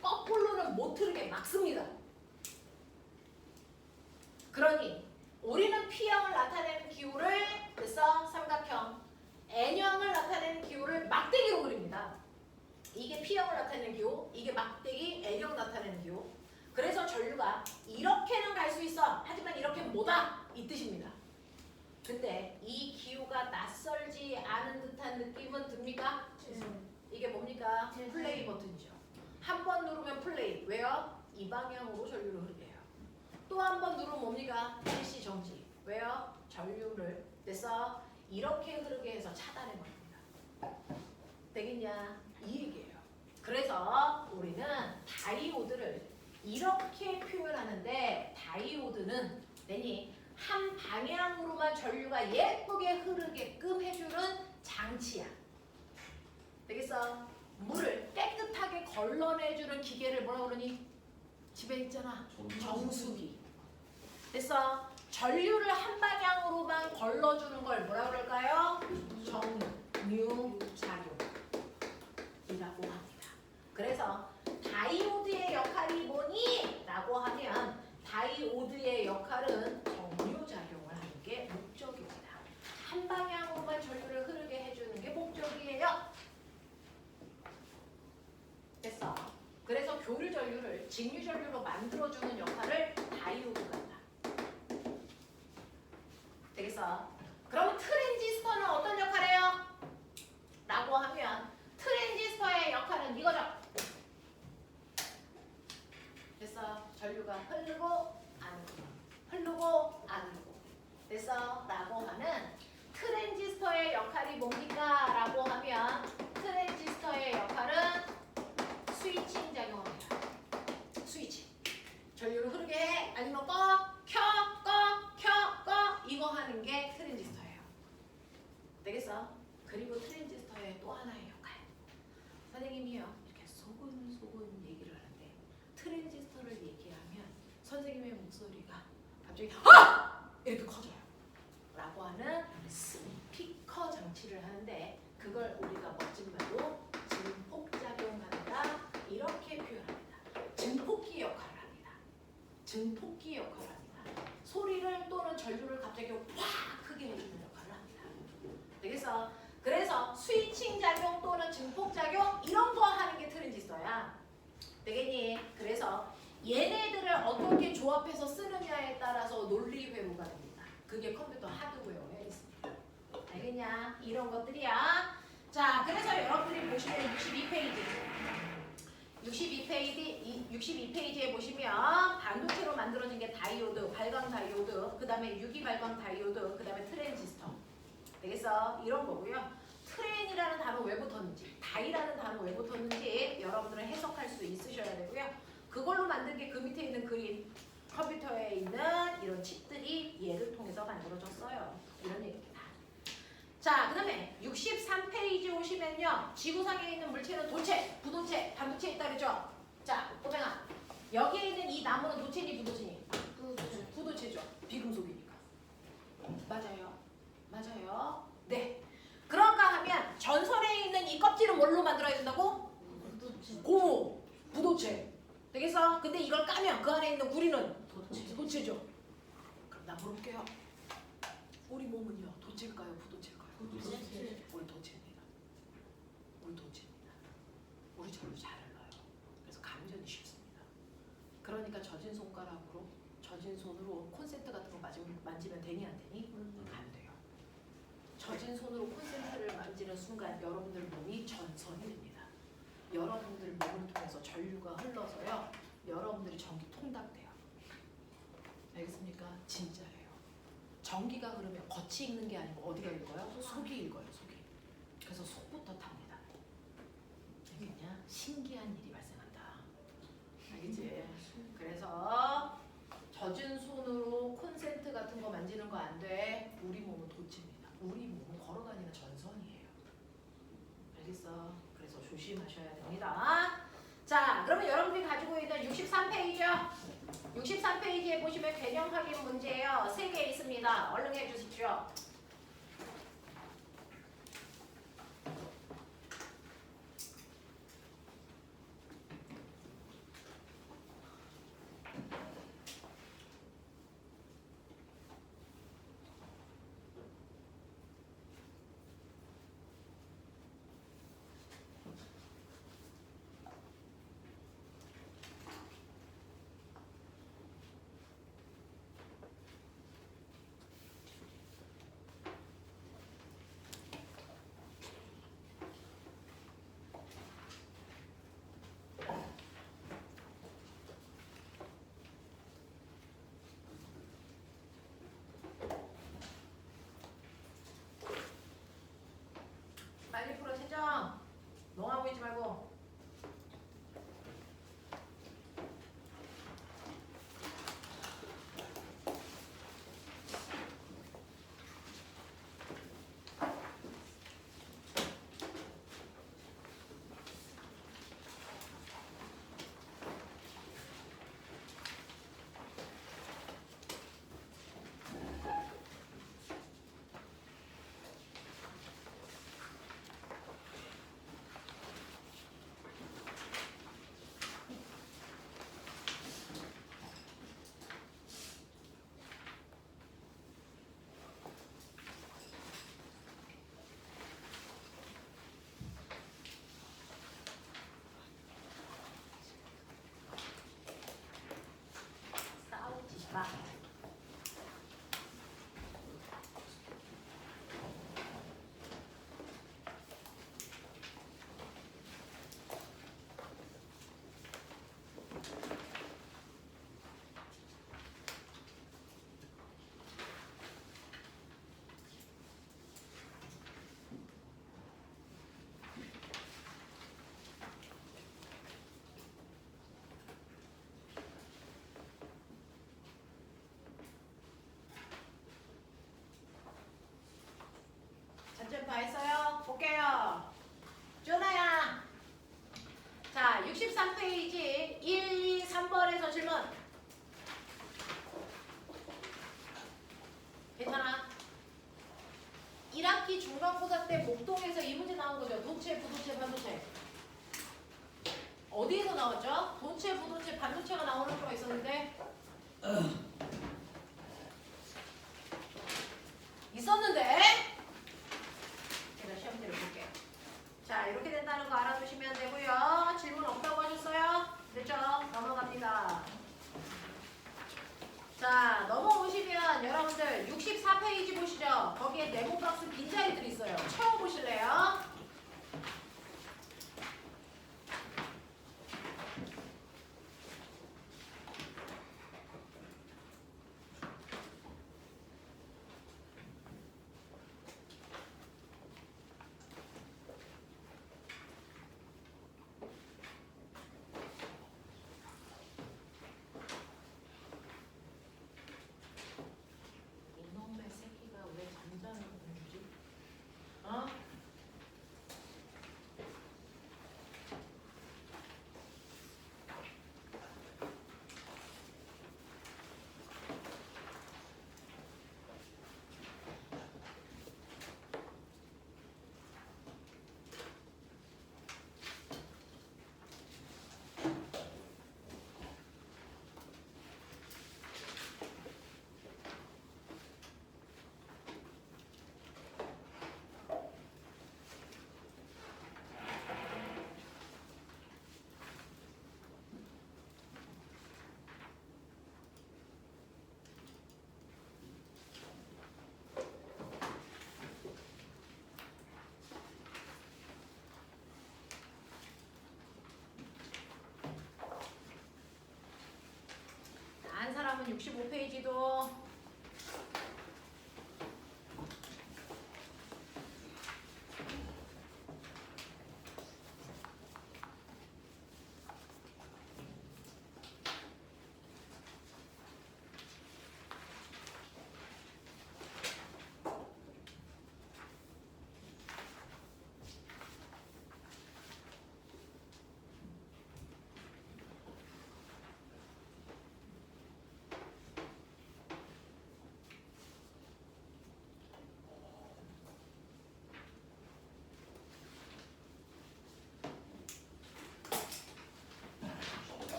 거꾸로는 못 흐르게 막습니다. 그러니 우리는 P형을 나타내는 기호를 그래서 삼각형 N형을 나타내는 기호를 막대기로 그립니다. 이게 P형을 나타내는 기호, 이게 막대기 N형 나타내는 기호. 그래서 전류가 이렇게는 갈 수 있어. 하지만 이렇게는 못와. 이 뜻입니다. 근데 이 기호가 낯설지 않은 듯한 느낌은 듭니까? 이게 뭡니까? 플레이 버튼이죠. 한 번 누르면 플레이. 왜요? 이 방향으로 전류를 흐르게 해요. 또 한 번 누르면 뭡니까? 일시 정지. 왜요? 전류를 됐어? 이렇게 흐르게 해서 차단해 버립니다. 되겠냐? 이 얘기예요. 그래서 우리는 다이오드를 이렇게 표현하는데 다이오드는 괜히 한 방향으로만 전류가 예쁘게 흐르게끔 해주는 장치야. 되겠어? 물을 깨끗하게 걸러내주는 기계를 뭐라 그러니? 집에 있잖아. 정수기. 됐어? 전류를 한 방향으로만 걸러주는 걸 뭐라 그럴까요? 정류작용이라고 합니다. 그래서 다이오드의 역할이 뭐니? 라고 하면 다이오드의 역할은 정류작용을 하는 게 목적입니다. 한 방향으로만 전류를 흐르게 해주는 게 목적이에요. 됐어? 그래서 교류 전류를 직류 전류로 만들어주는 역할을 다이오드가 한다. 되겠어? 그럼 트랜지스터는 어떤 역할을 해요? 라고 하면 트랜지스터의 역할은 이거죠. 됐어? 전류가 흐르고 안 흐르고 흐르고 안 흐르고 됐어? 라고 하는 트랜지스터의 역할이 뭡니까? 라고 하면 트랜지스터의 역할은 스위칭 작용합니다. 스위칭. 전류를 흐르게 해 아니면 꺼 이거 하는 게 트랜지스터예요. 되겠어? 그리고 트랜지스터의 또 하나의 역할. 선생님이요 이렇게 소근소근 얘기를 하는데 트랜지스터를 얘기하면 선생님의 목소리가 갑자기 이렇게 커져요. 라고 하는 스피커 장치를 하는데 그걸 우리가 멋진 말로 증폭작용한다 이렇게 표현합니다. 증폭기 역할을 합니다. 증폭기 역할을 합니다. 소리를 또는 전류를 갑자기 확 크게 해주는 역할을 합니다. 되겠어? 그래서 스위칭 작용 또는 증폭 작용 이런 거 하는 게 트랜지스터야. 되겠니? 그래서 얘네들을 어떻게 조합해서 쓰느냐에 따라서 논리 회로가 됩니다. 그게 컴퓨터 하드웨어에 있습니다. 알겠냐? 이런 것들이야. 자, 그래서 여러분들이 보시면 62페이지에 보시면 반도체로 만들어진 게 다이오드, 발광 다이오드, 그 다음에 유기 발광 다이오드, 그 다음에 트랜지스터. 되겠어? 이런 거고요. 트랜이라는 단어 왜 붙었는지, 다이라는 단어 왜 붙었는지 여러분들은 해석할 수 있으셔야 되고요. 그걸로 만든 게 그 밑에 있는 그림, 컴퓨터에 있는 이런 칩들이 얘를 통해서 만들어졌어요. 이런 얘기입니다. 자, 그 다음에 63페이지 오시면요. 지구상에 있는 물체는 도체, 부도체, 반도체 있다 그랬죠? 자, 꼬맹아. 여기에 있는 이 나무는 도체니 부도체니? 부도체죠. 비금속이니까. 맞아요. 맞아요. 네. 그런가 하면 전선에 있는 이 껍질은 뭘로 만들어야 된다고? 고무, 부도체. 되겠어? 근데 이걸 까면 그 안에 있는 구리는 도체죠. 그럼 나 물어볼게요. 우리 몸은요, 도체일까요? 부도체일까요? 우리 도체입니다. 우리 도체입니다. 우리 절로 잘 흘러요. 그래서 감전이 쉽습니다. 그러니까 젖은 손가락으로, 젖은 손으로 콘센트 같은 거 만지면 되니 안 되니? 안 돼요. 젖은 손으로 콘센트를 만지는 순간 여러분들 몸이 전선이 됩니다. 여러분들 몸을 통해서 전류가 흘러서요. 여러분들이 전기 통닭돼요. 알겠습니까? 진짜예요. 전기가 흐르면 겉이 익는 게 아니고 어디가 익어요? 속이 익어요. 속이. 그래서 속부터 탑니다. 알겠냐? 신기한 일이 발생한다. 알겠지? 그래서 젖은 손으로 콘센트 같은 거 만지는 거 안 돼. 우리 몸은 도체입니다. 우리 몸은 걸어다니는 전선이에요. 알겠어? 그래서 조심하셔야 됩니다. 자, 그러면 여러분들이 가지고 있는 63페이지요. 63페이지에 보시면 개념 확인 문제예요. 3개 있습니다. 얼른 해주십시오. 빨리 풀어 채정. 농하고 있지 말고. 싸우지 마. 작전 다 했어요? 볼게요. 준아야. 자, 63페이지 1, 2, 3번에서 질문. 괜찮아? 1학기 중간고사 때 목동에서 이 문제 나온 거죠. 도체, 부도체, 반도체. 어디에서 나왔죠? 도체, 부도체, 반도체가 나오는 수가 있었는데 있었는데 제가 시험지를 볼게요. 자, 이렇게 된다는 거 알아두시면 되고요. 질문 없다고 하셨어요? 됐죠? 넘어갑니다. 오늘 64페이지 보시죠. 거기에 네모 박스 빈자리들이 있어요. 채워보실래요? 이놈의 새끼가 왜 잠자는 건 주지? 어? 안 사람은 65페이지도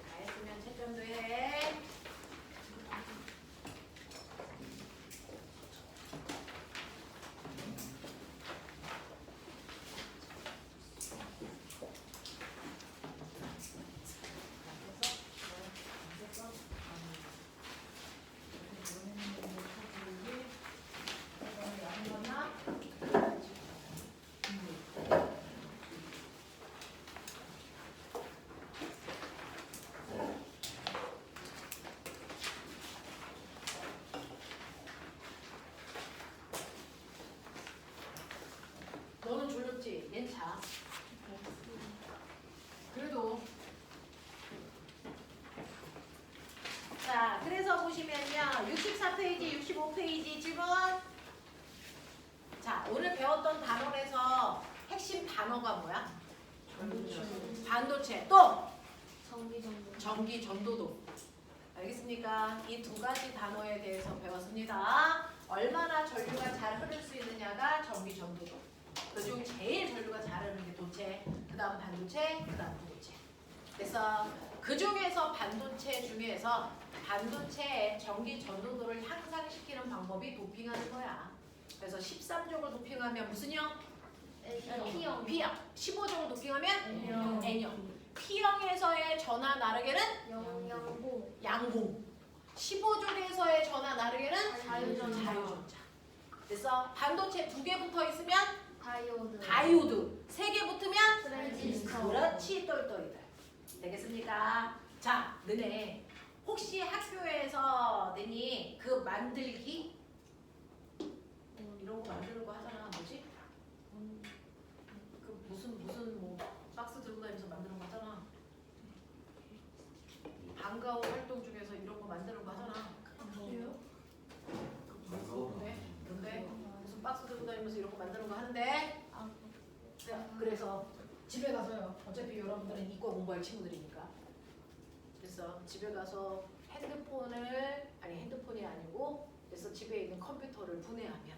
다 했으면 채점도 해. 너는 졸렸지? 얜 자. 그래도 자, 그래서 보시면요. 64페이지, 65페이지 지금 자, 오늘 배웠던 단원에서 핵심 단어가 뭐야? 반도체. 또 전기 정도. 전기 전도도. 알겠습니까? 이 두 가지 단어에 대해서 배웠습니다. 얼마나 전류가 잘 흐를 수 있느냐가 전기 전도도. 그중 제일 전류가 잘 흐르는 게 도체, 그 다음 반도체, 그 다음 부도체. 그래서 그 중에서 반도체 중에서 반도체의 전기 전도도를 향상시키는 방법이 도핑하는 거야. 그래서 13족을 도핑하면 무슨 형? P형. P형. 15족을 도핑하면 N형. N형. P형에서의 전하 나르게는 영양고. 양공. 15족에서의 전하 나르게는 자유전자. 자유전자. 그래서 반도체 2개 붙어 있으면 다이오드. 다이오드. 3개 붙으면 트랜지스터. 그렇지 똘똘이들. 되겠습니까? 자, 너네 혹시 학교에서 너니 그 만들기 이런 거 만드는 거 하잖아. 뭐지? 그 무슨 뭐 박스 들고 다니면서 만드는 거 하잖아. 방과후 활동 중에서 이런 거 만드는 거 하잖아. 근데 무슨 박스 들고 다니면서 이런 거 만드는 거 하는데 그래서 집에 가서요. 어차피 여러분들은 이과 공부할 친구들이니까. 그래서 집에 가서 핸드폰이 아니고 그래서 집에 있는 거를 분해하면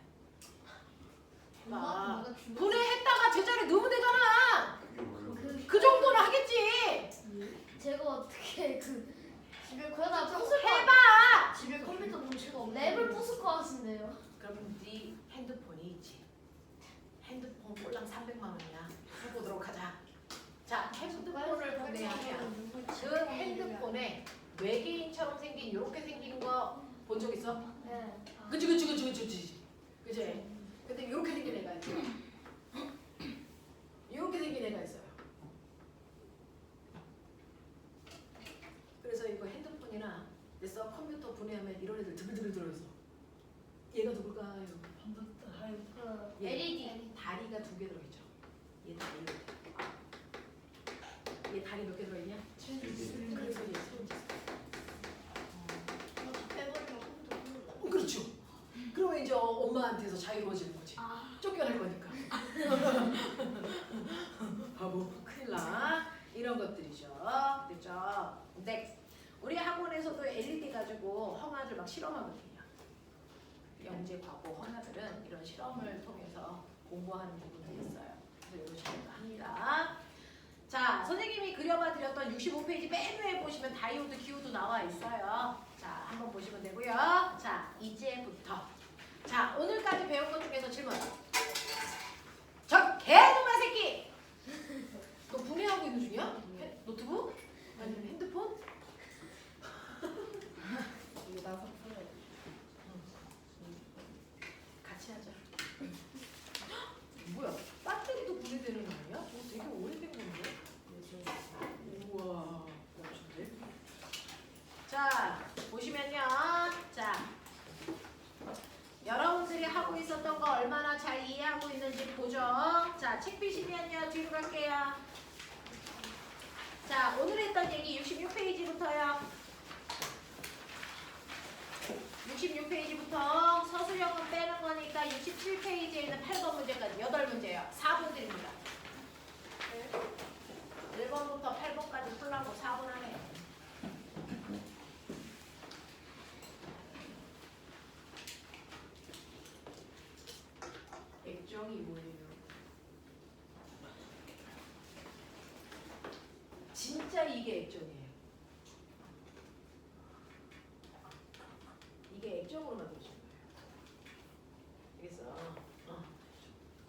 엄마 아, 누가 준 분해했다가 제자리에 넣으면 되잖아. 그게 뭐예요? 그 정도는 하겠지. 제가 어떻게 그 집에 그러다 부술 거 해봐. 집에 컴퓨터 동체가 없네. 랩을 부술 것 같은데요. 그럼 네 핸드폰이 있지. 핸드폰 꼴랑 300만 원이야. 해보도록 하자. 자, 핸드폰을 분해하면 그 핸드폰에 외계인처럼 생긴 이렇게 생긴 거 본 적 있어? 네. 그치. 그치? 근데 이렇게 생긴 애가 있어. 이렇게 생긴 애가 있어요. 그래서 이거 핸드폰이나 됐어 컴퓨터 분해하면 이런 애들 드글드글 들어있어. 얘가 누굴까요? 그 얘 LED. 다리가 2개 들어있죠. 얘 다리. 얘 다리 몇 개 들어있냐? 그래서 얘 손짓. 빼버리면 컴퓨터 부술라. 그렇죠. 그러면 이제 엄마한테서 자유로워지는 거지. 쫓겨날 거니까. 바보 큰일 나. 이런 것들이죠. 됐죠? 넥스트. 우리 학원에서도 LED 가지고 헝아들 막 실험하거든요. 영재, 과거, 헝아들은 이런 실험을 통해서 공부하는 부분이 있어요. 그래서 이거 잘 합니다. 자, 선생님이 그려봐 드렸던 65페이지 맨 위에 보시면 다이오드, 기호도 나와 있어요. 자, 한번 보시면 되고요. 자, 이제부터. 자, 오늘까지 배운 것 중에서 질문. 저 개놈아 새끼! 너 분해하고 있는 중이야? 노트북? 아니면 핸드폰? 이거 나서 풀어야 같이 하자. 뭐야? 배터리도 분해되는 거 아니야? 저거 되게 오래된 건데? 우와, 멋진데? 자, 보시면요. 자, 여러분들이 하고 있었던 거 얼마나 잘 이해하고 있는지 보죠. 자, 책 피시면요. 뒤로 갈게요. 자, 오늘 했던 얘기 66페이지부터요. 66페이지부터 서술형은 빼는 거니까 67페이지에 있는 8번 문제까지 8문제예요. 4분 드립니다. 1번부터 8번까지 풀라고 4분 하네요. 액정이 뭐예요? 진짜 이게 액정이에요. 이게 액정으로 만들어진 거예요. 알겠어?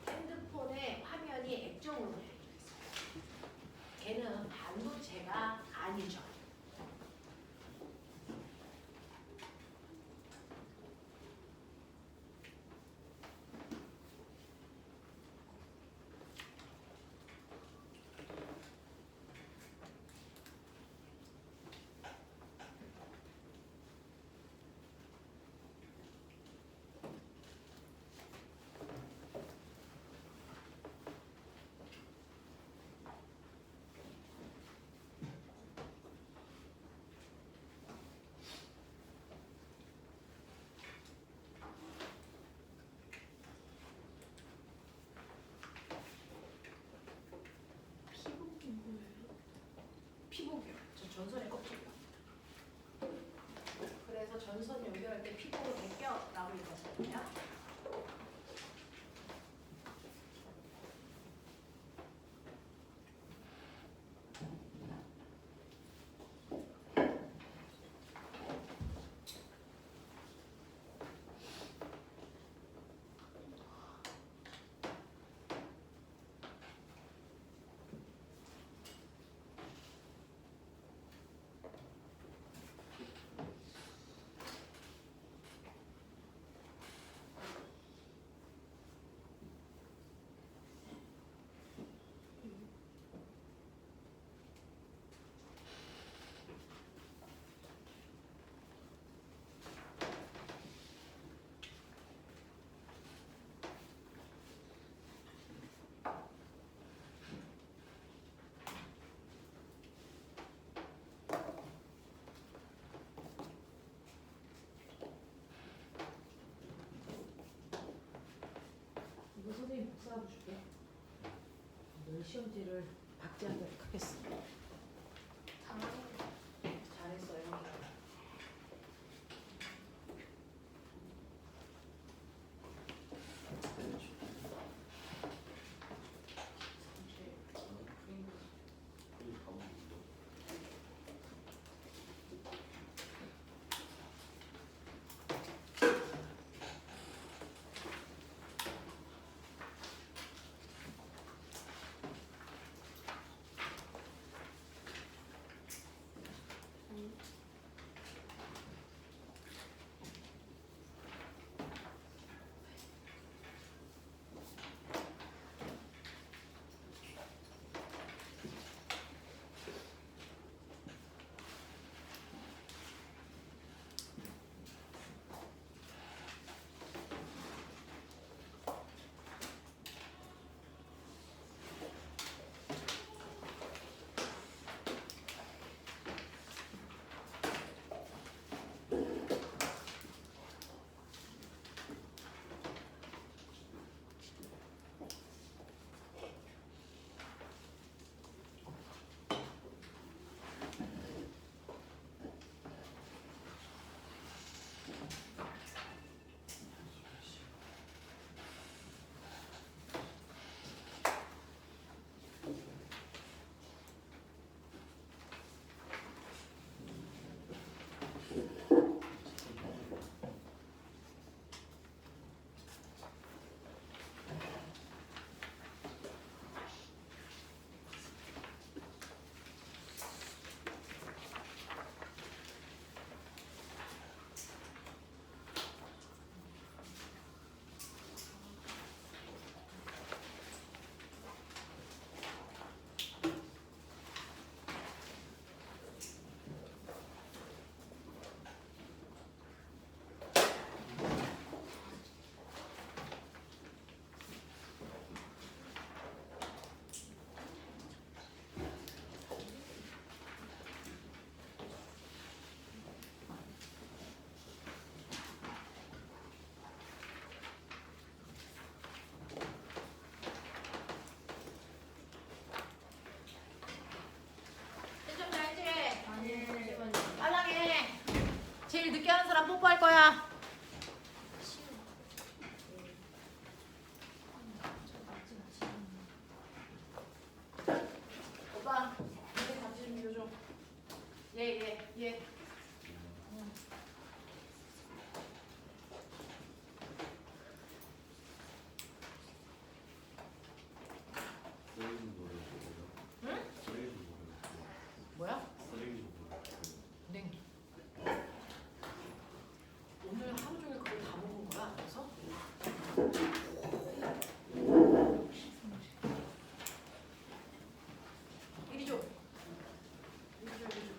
핸드폰의 화면이 액정으로 만들어져 있어요. 걔는 반도체가 아니죠. 피복이요. 저 전선의 껍질이요. 그래서 전선 연결할 때 피복을 벗겨라고 읽었거든요. 이거 선생님 복사하고 줄게. 늘 시험지를 박제하도록 하겠습니다. 잘했어요. 이리 줘. 이리 줘, 이리 줘.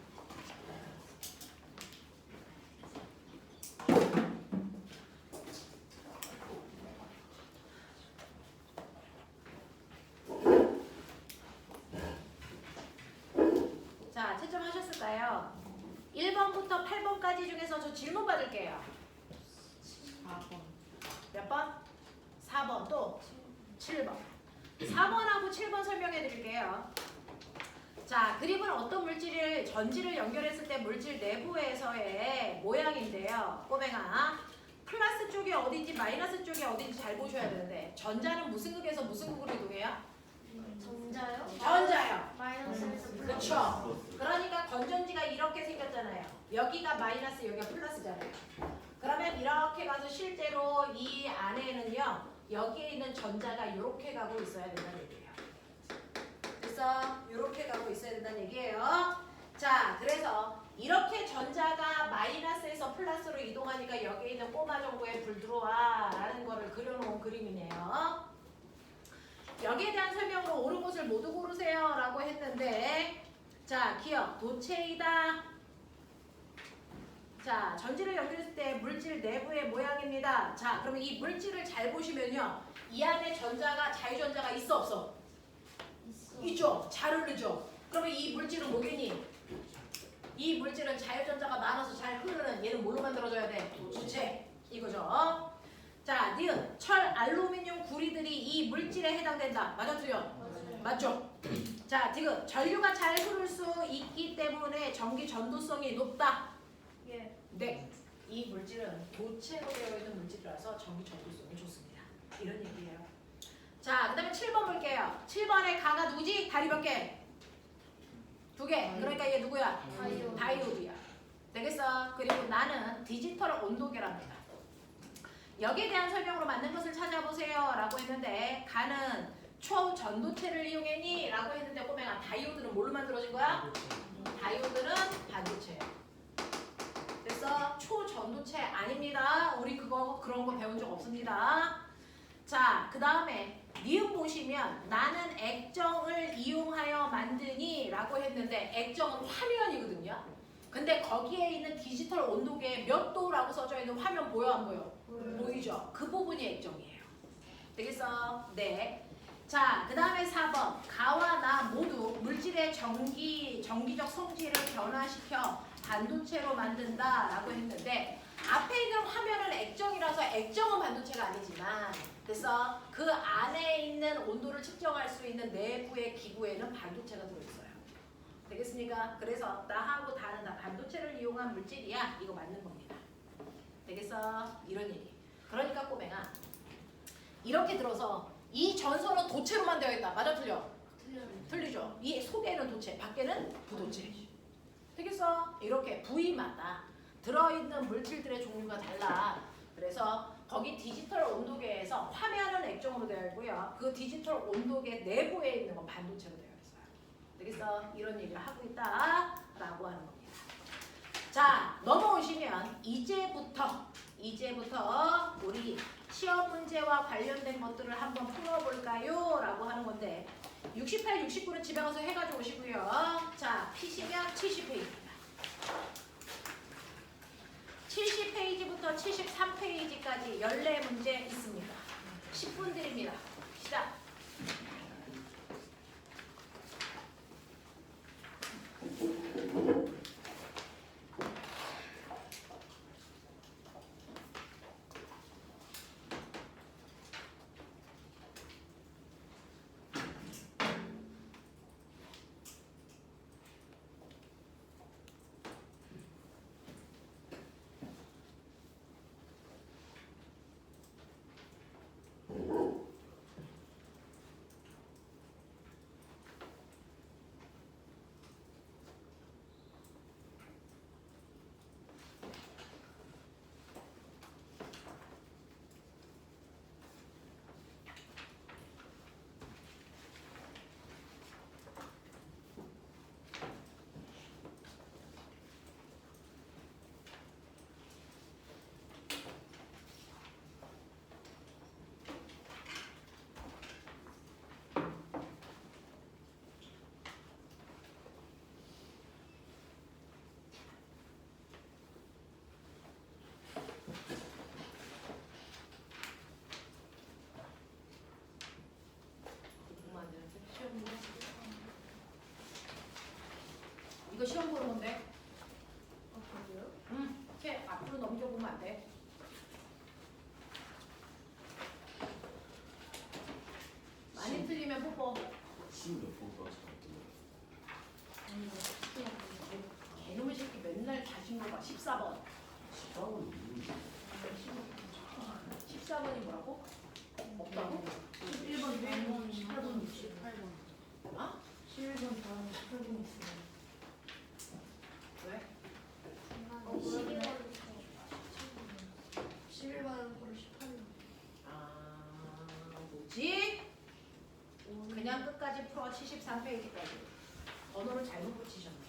자, 채점하셨을까요? 1번부터 8번까지 중에서 저 질문 받을게요. 4번. 몇 번? 4번 또 7번. 4번하고 7번 설명해 드릴게요. 자, 그림은 어떤 물질을 전지를 연결했을 때 물질 내부에서의 모양인데요. 꼬맹아, 플러스 쪽이 어딘지 마이너스 쪽이 어딘지 잘 보셔야 되는데 전자는 무슨 극에서 무슨 극으로 이동해요? 전자요? 전자요. 마이너스에서 플러스. 그렇죠. 그러니까 건전지가 이렇게 생겼잖아요. 여기가 마이너스, 여기가 플러스잖아요. 그러면 이렇게 가서 실제로 이 안에는요, 여기에 있는 전자가 이렇게 가고 있어야 된다는 얘기예요. 그래서 이렇게 가고 있어야 된다는 얘기예요. 자, 그래서 이렇게 전자가 마이너스에서 플러스로 이동하니까 여기에 있는 꼬마 정보에 불 들어와 라는 거를 그려놓은 그림이네요. 여기에 대한 설명으로 옳은 것을 모두 고르세요 라고 했는데, 자, 기억, 도체이다. 자, 전지를 연결했을 때 물질 내부의 모양입니다. 자, 그러면 이 물질을 잘 보시면요, 이 안에 전자가, 자유전자가 있어 없어? 있어. 있죠. 잘 흐르죠. 그러면 이 물질은 뭐겠니? 이 물질은 자유전자가 많아서 잘 흐르는, 얘는 뭘로 만들어줘야 돼? 도체. 이거죠. 자, 니은, 철, 알루미늄, 구리들이 이 물질에 해당된다. 맞아, 틀려? 맞죠? 자, 지금 전류가 잘 흐를 수 있기 때문에 전기 전도성이 높다. 예. 네, 이 물질은 도체로 되어 있는 물질이라서 전기 전도성이 좋습니다. 이런 얘기예요. 자, 그 다음에 7번 볼게요. 7번에 가가 누구지? 다리 몇 개? 2개. 그러니까 얘 누구야? 다이오드. 다이오드야. 되겠어? 그리고 나는 디지털 온도계랍니다. 여기에 대한 설명으로 맞는 것을 찾아보세요 라고 했는데, 가는 초전도체를 이용했니? 라고 했는데, 꼬맹아, 다이오드는 뭘로 만들어진 거야? 다이오드는 반도체예요. 그래서 초전도체 아닙니다. 우리 그런 거 배운 적 없습니다. 자, 그 다음에 니은 보시면 나는 액정을 이용하여 만드니 라고 했는데, 액정은 화면이거든요. 근데 거기에 있는 디지털 온도계에 몇 도라고 써져 있는 화면 보여 안 보여? 보이죠? 그 부분이 액정이에요. 되겠어? 네. 자, 그 다음에 4번. 가와 나 모두 물질의 전기적 성질을 변화시켜 반도체로 만든다 라고 했는데, 앞에 있는 화면은 액정이라서 액정은 반도체가 아니지만, 그래서 그 안에 있는 온도를 측정할 수 있는 내부의 기구에는 반도체가 들어있어요. 되겠습니까? 그래서 나하고 다는 다 반도체를 이용한 물질이야. 이거 맞는 겁니다. 되겠어? 이런 얘기. 그러니까 꼬맹아, 이렇게 들어서 이 전선은 도체로만 되어 있다. 맞아, 틀려? 틀리죠. 이 속에는 도체, 밖에는 부도체. 되겠어? 이렇게 부위마다 들어있는 물질들의 종류가 달라. 그래서 거기 디지털 온도계에서 화면은 액정으로 되어 있고요. 그 디지털 온도계 내부에 있는 건 반도체로 되어 있어요. 되겠어? 이런 얘기를 하고 있다 라고 하는 겁니다. 자, 넘어오시면 이제부터 우리 시험 문제와 관련된 것들을 한번 풀어볼까요? 라고 하는 건데, 68, 69는 집에 가서 해가지고 오시고요. 자, 피시면 70페이지입니다. 70페이지부터 73페이지까지 14문제 있습니다. 10분 드립니다. 시작! 20몇 번까지 갔더니 개놈의 새끼 맨날 다신 거 봐. 14번. 14번이 누군지 14번이 뭐라고? 없다고? 11번, 4번, 18번, 68번. 어? 11번, 4번, 18번 있어요. 왜? 11번, 18번. 아, 뭐지? 그냥 끝까지 풀어 73페이지까지. 번호를 잘못 붙이셨네.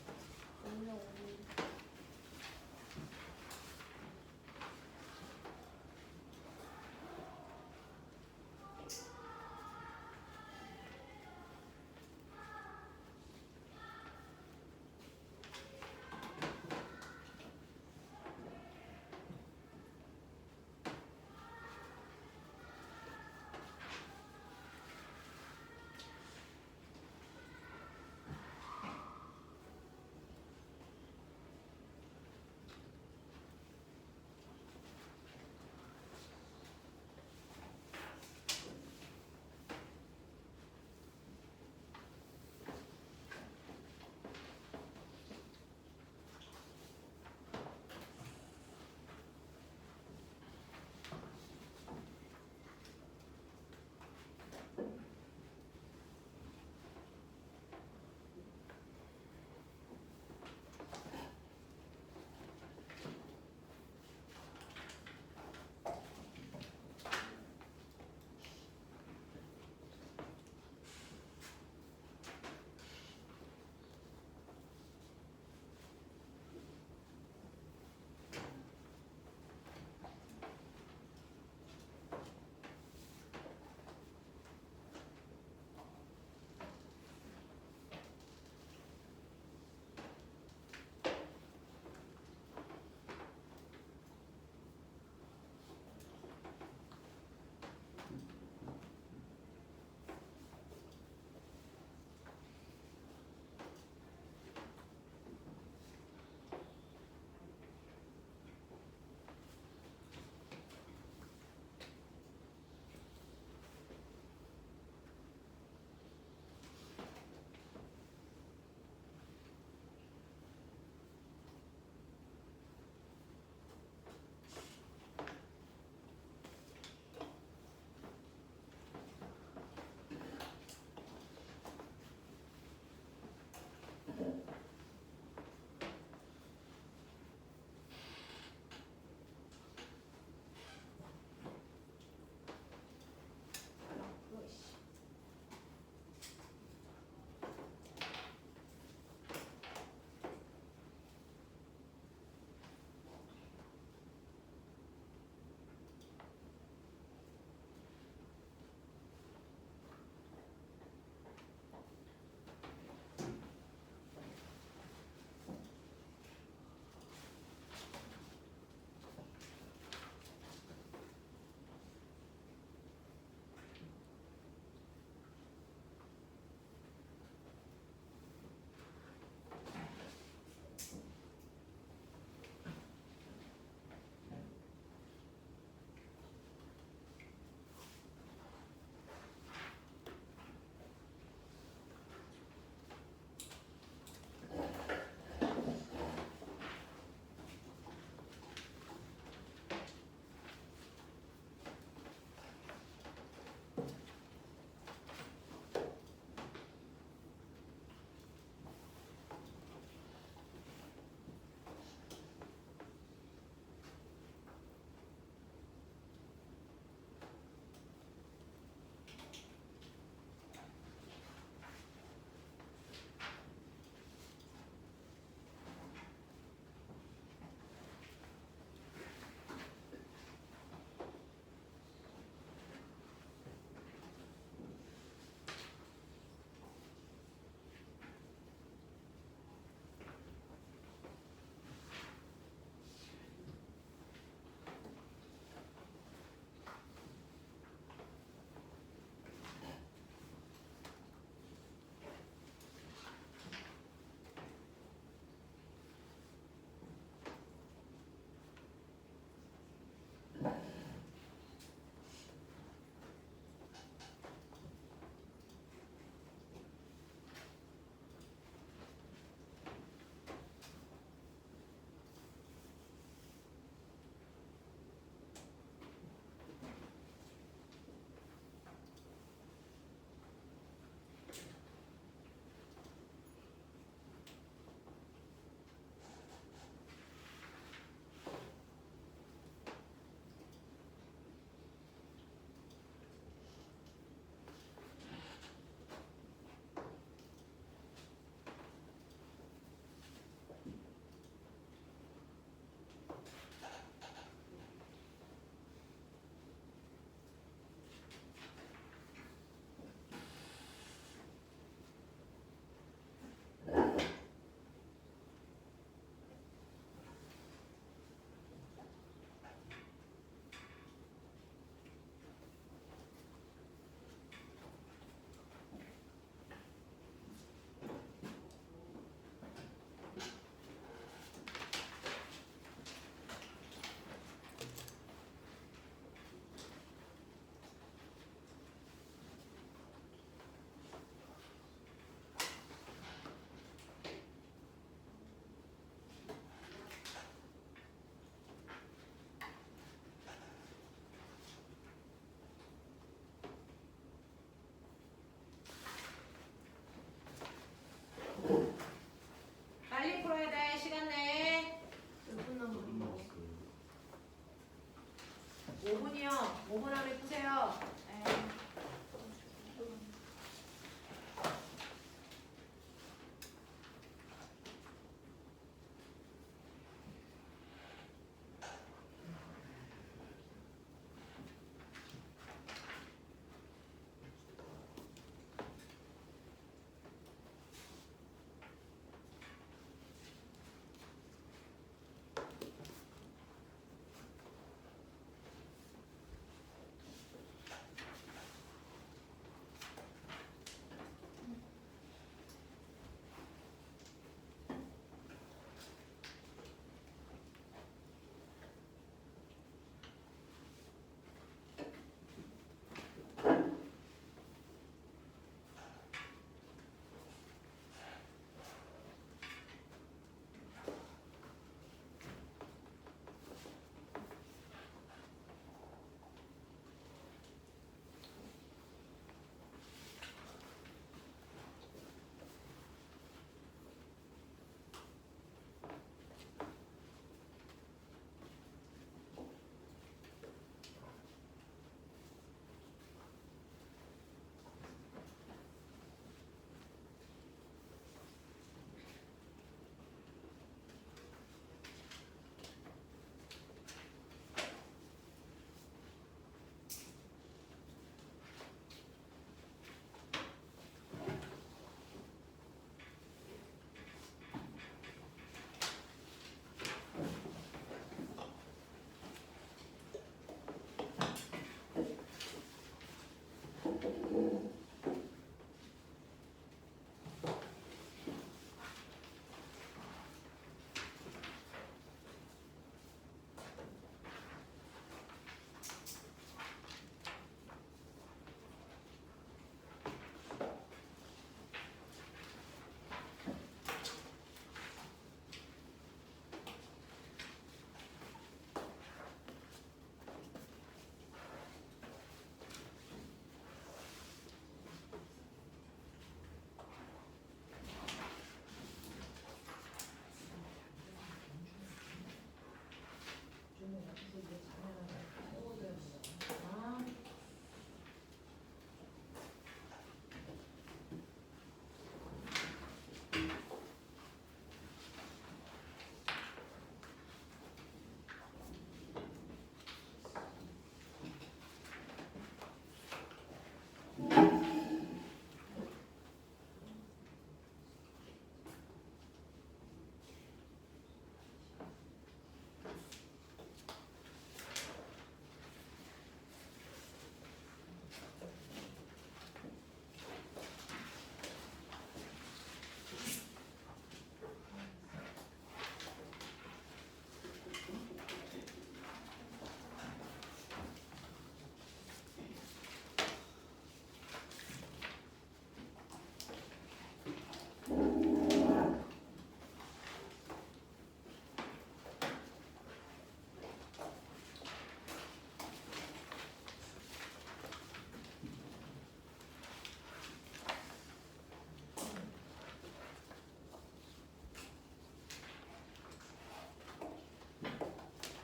5분이요. 5분 안에 푸세요.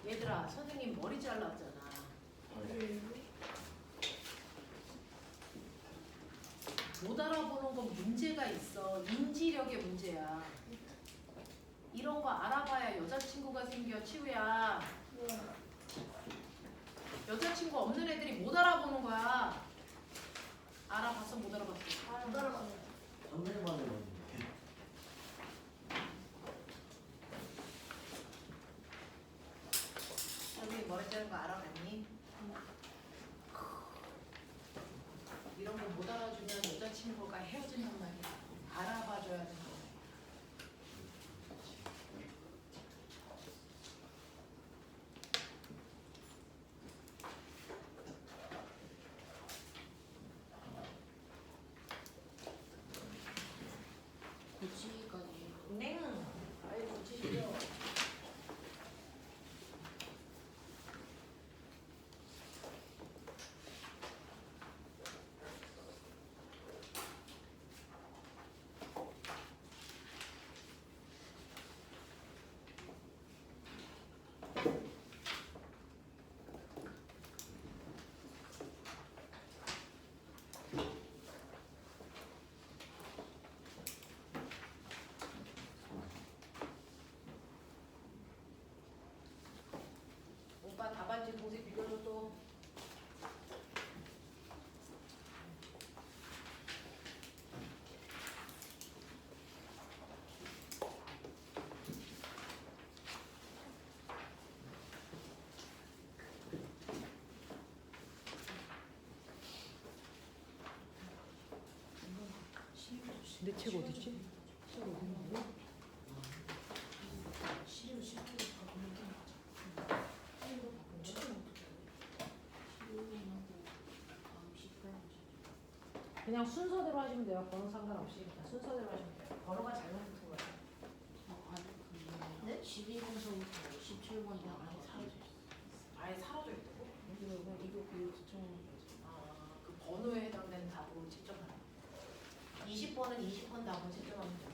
얘들아, 선생님 머리 잘랐잖아. 못 알아보는 건 문제가 있어. 인지력의 문제야. 이런 거 알아봐야 여자친구가 생겨, 치우야. 여자친구 없는 애들이 못 알아보는 거야. 알아봤어, 못 알아봤어? 못 알아봤네. 선생님만의 건데. 선생님 머리 자른 거 알아봤니? 이런 거 못 알아주면 여자친구가 헤어진단 말이야. 알아봐줘야 된다. 고치까지. 네. 아이 고치시죠. 가지 공식 비교줘 또. 내 책 어딨지? 그냥 순서대로 하시면 돼요. 번호 상관없이 그냥 순서대로 하시면 돼요. 번호가 잘못 붙은 거예요. 네? 12번서부터 17번이 아예 사라져 있어. 아예 사라져 있다고? 이거 지정하는 거지. 아, 그 번호에 해당되는 답으로 채점하는 거. 20번은 20번 답으로 채점하면 돼요.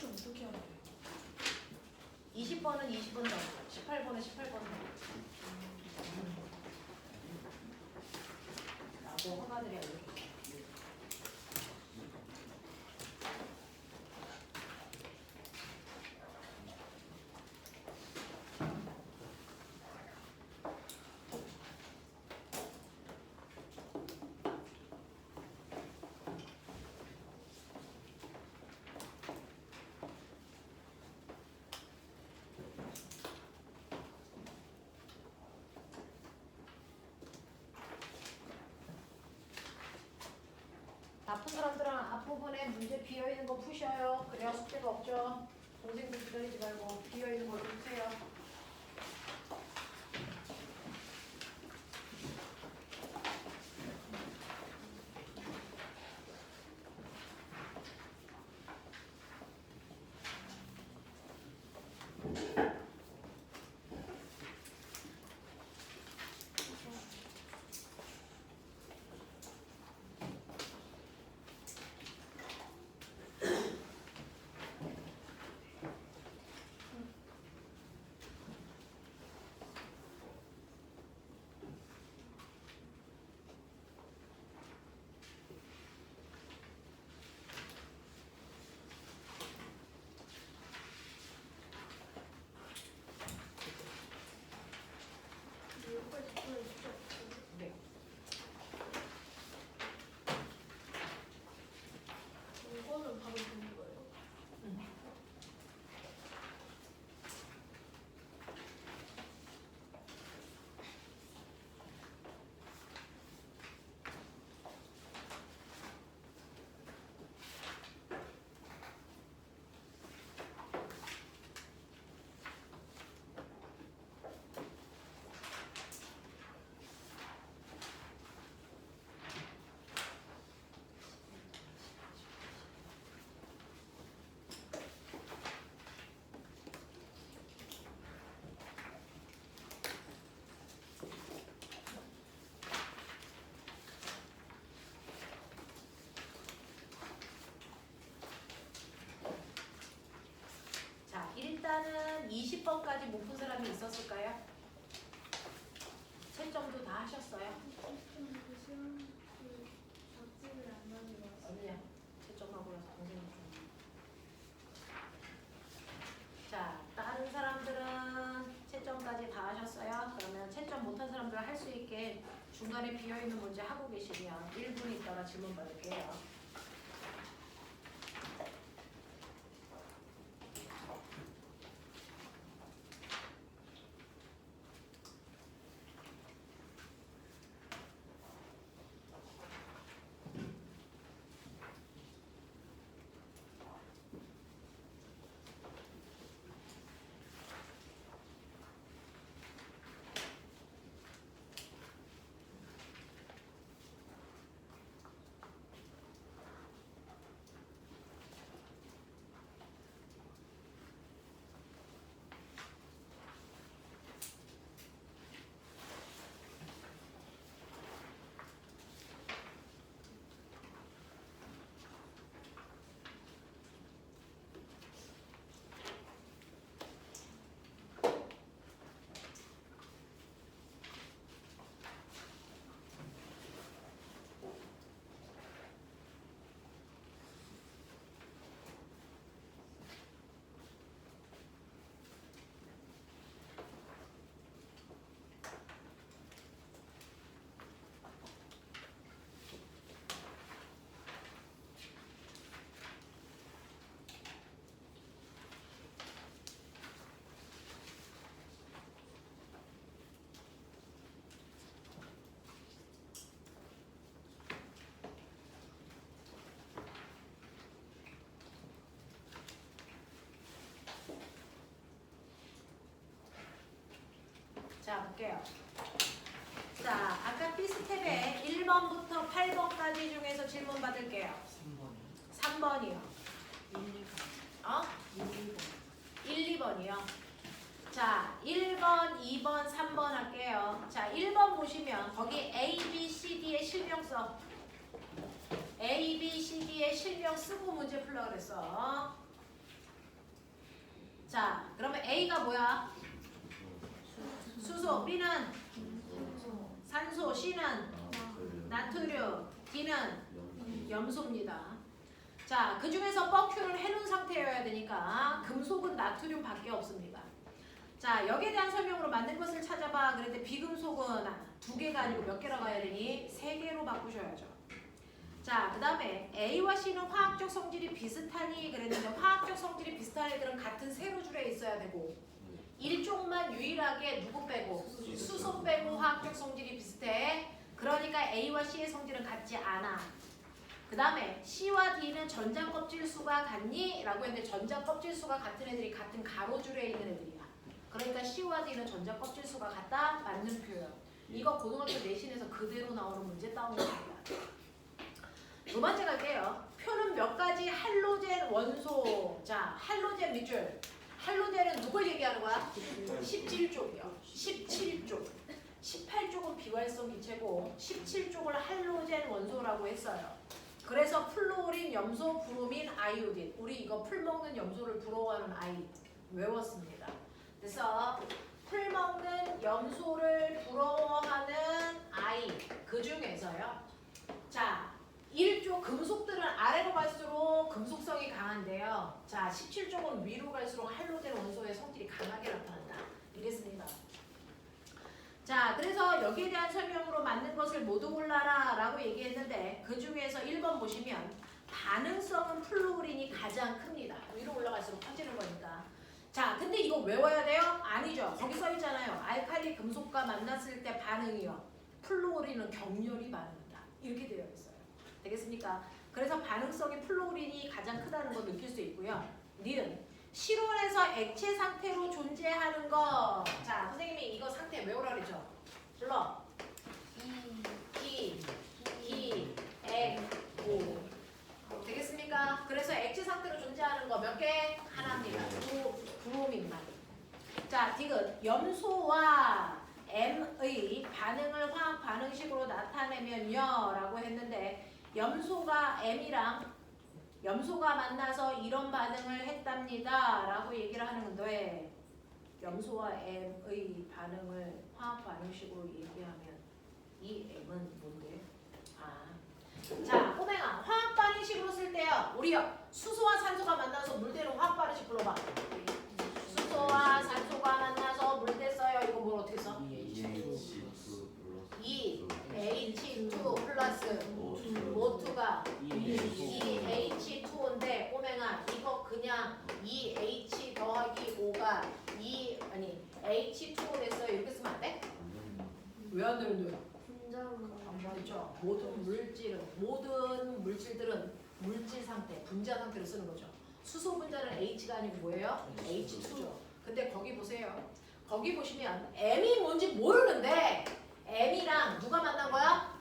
좀 어떻게 하는 거예요? 20번은 20번 답, 18번은 18번 답. 라고 허가들이 알려줬어요. 나쁜 사람들은 앞부분에 문제 비어있는 거 푸셔요. 그래야 숙제가 없죠. 동생들 기다리지 말고 비어있는 거 푸세요. 여기까지 보여주죠. 네. 이거는 바로 보는 거예요. 자, 일단은 20번까지 못 푼 사람이 있었을까요? 채점도 다 하셨어요? 언니야, 채점하고 나서 동생이 좀. 자, 다른 사람들은 채점까지 다 하셨어요? 그러면 채점 못한 사람들 할 수 있게 중간에 비어있는 문제 하고 계시면 1분 있다가 질문 받을게요. 갈게요. 자, 아까 B스텝에 1번부터 8번까지 중에서 질문 받을게요. 3번이요. 1, 1, 2번이요. 자, 1번, 2번, 3번 할게요. 자, 1번 보시면 거기 A, B, C, D의 실명 써. A, B, C, D의 실명 쓰고 문제 풀라 그랬어. 자, 그러면 A가 뭐야? 수소, B는 산소, C는 나트륨, D는 염소입니다. 자, 그 중에서 뻑큐를 해놓은 상태여야 되니까 금속은 나트륨밖에 없습니다. 자, 여기에 대한 설명으로 맞는 것을 찾아봐. 그런데 비금속은 2개가 아니고 몇 개라고 해야 되니? 3개로 바꾸셔야죠. 자, 그 다음에 A와 C는 화학적 성질이 비슷하니 그랬는데 화학적 성질이 비슷한 애들은 같은 세로줄에 있어야 되고 일종만 유일하게 누구 빼고? 수소 빼고 화학적 성질이 비슷해. 그러니까 A와 C의 성질은 같지 않아. 그 다음에 C와 D는 전자 껍질 수가 같니? 라고 했는데 전자 껍질 수가 같은 애들이 같은 가로줄에 있는 애들이야. 그러니까 C와 D는 전자 껍질 수가 같다? 맞는 표현. 이거 고등학교 내신에서 그대로 나오는 문제 따온 겁니다. 두 번째 갈게요. 표는 몇 가지 할로젠 원소. 자, 할로젠 밑줄. 할로젠은 누굴 얘기하는 거야? 17쪽이요. 17쪽. 18쪽은 비활성 기체고 17쪽을 할로젠 원소라고 했어요. 그래서 플로린, 염소, 브로민, 아이오딘. 우리 이거 풀 먹는 염소를 부러워하는 아이 외웠습니다. 그래서 풀 먹는 염소를 부러워하는 아이 그 중에서요. 자, 1쪽 금속들은 아래로 갈수록 금속성이 강한데요. 자, 17쪽은 위로 갈수록 할로젠 원소의 성질이 강하게 나타난다. 이랬습니다. 자, 그래서 여기에 대한 설명으로 맞는 것을 모두 골라라 라고 얘기했는데 그 중에서 1번 보시면 반응성은 플루오린이 가장 큽니다. 위로 올라갈수록 커지는 거니까. 자, 근데 이거 외워야 돼요? 아니죠. 거기 써 있잖아요. 알칼리 금속과 만났을 때 반응이요. 플루오린은 격렬히 반응한다. 이렇게 되어 있어요. 되겠습니까? 그래서 반응성이 플루오린이 가장 크다는 거 느낄 수 있고요. 니은 실온에서 액체 상태로 존재하는 거. 자, 선생님이 이거 상태 외우라 그랬죠? 불러. 액, 오. 되겠습니까? 그래서 액체 상태로 존재하는 거 몇 개? 하나입니다. 브로민만. 자, 디귿. 염소와 M의 반응을 화학 반응식으로 나타내면요 라고 했는데 염소가 M이랑 염소가 만나서 이런 반응을 했답니다 라고 얘기를 하는 건데 염소와 M의 반응을 화학 반응식으로 얘기하면 이 M은 뭔데? 자, 꼬맹아, 화학 반응식으로 쓸 때요 우리요 수소와 산소가 만나서 물대는 화학 반응식 불러봐. 수소와 산소가 만나서 물대 써요. 이거 뭘 어떻게 써? EH2 플러스 O2가 EH2인데 꼬맹아 이거 그냥 EH 더하기 5가 H2O 됐어요. 이렇게 쓰면 안 돼? 왜 안 되는데요? 그렇죠. 모든 물질들은 물질 상태, 분자 상태로 쓰는 거죠. 수소 분자는 H가 아니고 뭐예요? H2죠. 근데 거기 보세요. 거기 보시면 M이 뭔지 모르는데 M이랑 누가 만난 거야?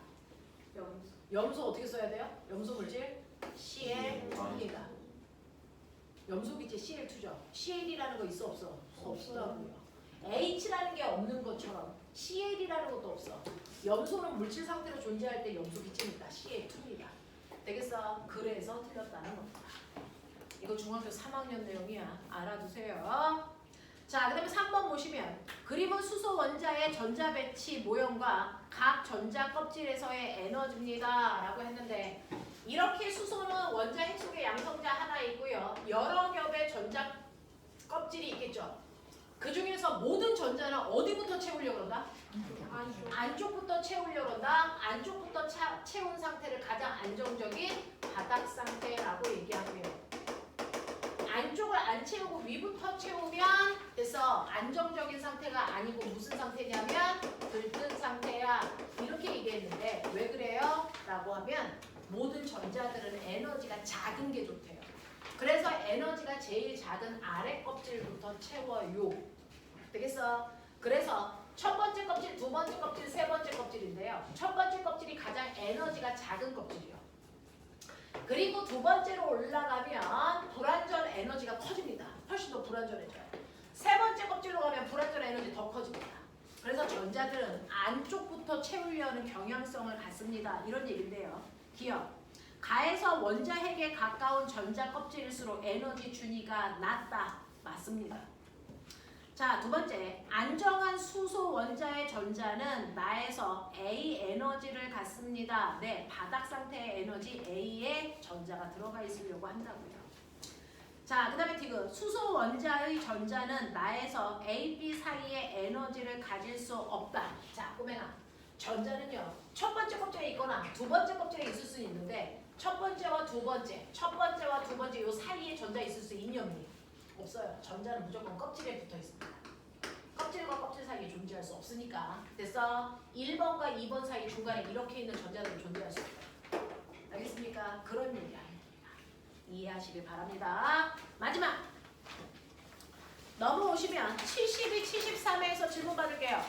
염소 어떻게 써야 돼요? 염소 물질 Cl2입니다. 염소 기체 Cl2죠. Cl이라는 거 있어 없어? 없다고요. H라는 게 없는 것처럼 Cl이라는 것도 없어. 염소는 물질 상태로 존재할 때 염소 기체입니다. Cl2입니다. 되겠어? 그래서 틀렸다는 겁니다. 이거 중학교 3학년 내용이야. 알아두세요. 자, 그 다음에 3번 보시면 그림은 수소 원자의 전자 배치 모형과 각 전자 껍질에서의 에너지입니다 라고 했는데 이렇게 수소는 원자 핵 속에 양성자 하나 있고요. 여러 겹의 전자 껍질이 있겠죠. 그 중에서 모든 전자는 어디부터 채우려고 그런다? 안쪽부터 채우려고 그런다. 안쪽부터 채운 상태를 가장 안정적인 바닥 상태라고 얘기하고요. 안쪽을 안 채우고 위부터 채우면 됐어. 안정적인 상태가 아니고 무슨 상태냐면 들뜬 상태야. 이렇게 얘기했는데 왜 그래요? 라고 하면 모든 전자들은 에너지가 작은 게 좋대요. 그래서 에너지가 제일 작은 아래 껍질부터 채워요. 되겠어? 그래서 첫 번째 껍질, 두 번째 껍질, 세 번째 껍질인데요. 첫 번째 껍질이 가장 에너지가 작은 껍질이요. 그리고 두 번째로 올라가면 불완전 에너지가 커집니다. 훨씬 더 불완전해져요. 세 번째 껍질로 가면 불완전 에너지 더 커집니다. 그래서 전자들은 안쪽부터 채우려는 경향성을 갖습니다. 이런 얘기인데요. 기억. 가에서 원자핵에 가까운 전자 껍질일수록 에너지 준위가 낮다. 맞습니다. 자, 두 번째. 안정한 수소 원자의 전자는 나에서 A 에너지를 갖습니다. 네, 바닥 상태의 에너지 A에 전자가 들어가 있으려고 한다고요. 자, 그 다음에 디귿. 수소 원자의 전자는 나에서 A, B 사이에 에너지를 가질 수 없다. 자, 꼬맹아. 전자는요. 첫 번째 껍질에 있거나 두 번째 껍질에 있을 수 있는데 첫 번째와 두 번째 요 사이에 전자 있을 수 있니 없니? 없어요. 전자는 무조건 껍질에 붙어 있습니다. 껍질과 껍질 사이에 존재할 수 없으니까. 됐어? 1번과 2번 사이 중간에 이렇게 있는 전자들은 존재할 수 없어요. 알겠습니까? 그런 얘기 아닙니다. 이해하시길 바랍니다. 마지막. 넘어오시면 72, 73에서 질문 받을게요.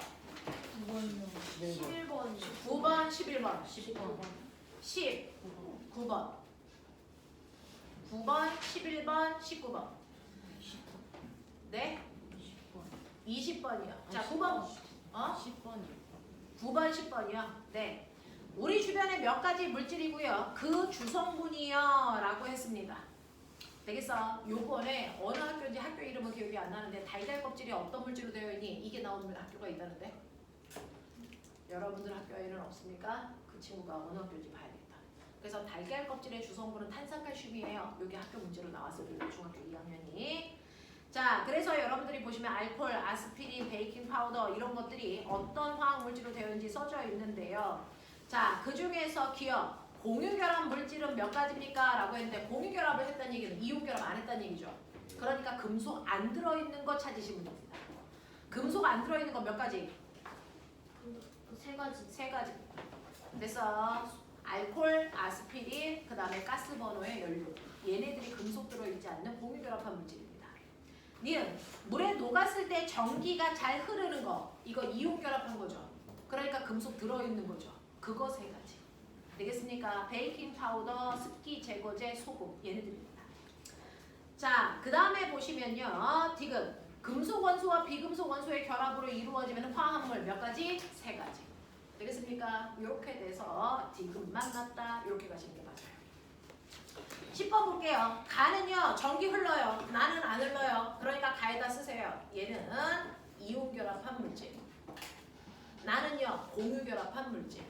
11번 9번, 11번. 19번 19번. 9번, 11번, 19번. 네? 20번이요. 자, 9번. 10번이요. 9번, 10번이요. 네. 우리 주변에 몇 가지 물질이고요. 그 주성분이요. 라고 했습니다. 되겠어? 요번에 어느 학교인지 학교 이름은 기억이 안 나는데 달걀 껍질이 어떤 물질로 되어 있니? 이게 나오는 학교가 있다는데. 여러분들 학교에는 없습니까? 그 친구가 어느 학교인지 봐야겠다. 그래서 달걀 껍질의 주성분은 탄산칼슘이에요. 여기 학교 문제로 나왔습니다. 중학교 2학년이. 자, 그래서 여러분들이 보시면 알코올, 아스피린, 베이킹 파우더 이런 것들이 어떤 화학 물질로 되어 있는지 써져 있는데요. 자, 그 중에서 기억. 공유결합 물질은 몇 가지입니까? 라고 했는데 공유결합을 했다는 얘기는 이온결합 안 했다는 얘기죠. 그러니까 금속 안 들어있는 거 찾으시면 됩니다. 금속 안 들어있는 거 몇 가지? 세 가지. 세 가지. 그래서 알코올, 아스피린, 그 다음에 가스버너의 연료. 얘네들이 금속 들어있지 않는 공유결합한 물질입니다. 니은 물에 녹았을 때 전기가 잘 흐르는 거. 이거 이온결합한 거죠. 그러니까 금속 들어있는 거죠. 그거 세 가지. 되겠습니까? 베이킹 파우더, 습기 제거제, 소금. 얘네들입니다. 자, 그 다음에 보시면요. 디귿. 금속 원소와 비금속 원소의 결합으로 이루어지는 화합물 몇 가지? 세 가지. 되겠습니까? 이렇게 돼서 디귿만 났다. 이렇게 가시는 게 맞아요. 10번 볼게요. 가는요. 전기 흘러요. 나는 안 흘러요. 그러니까 가에다 쓰세요. 얘는 이온결합한 물질. 나는요. 공유결합한 물질.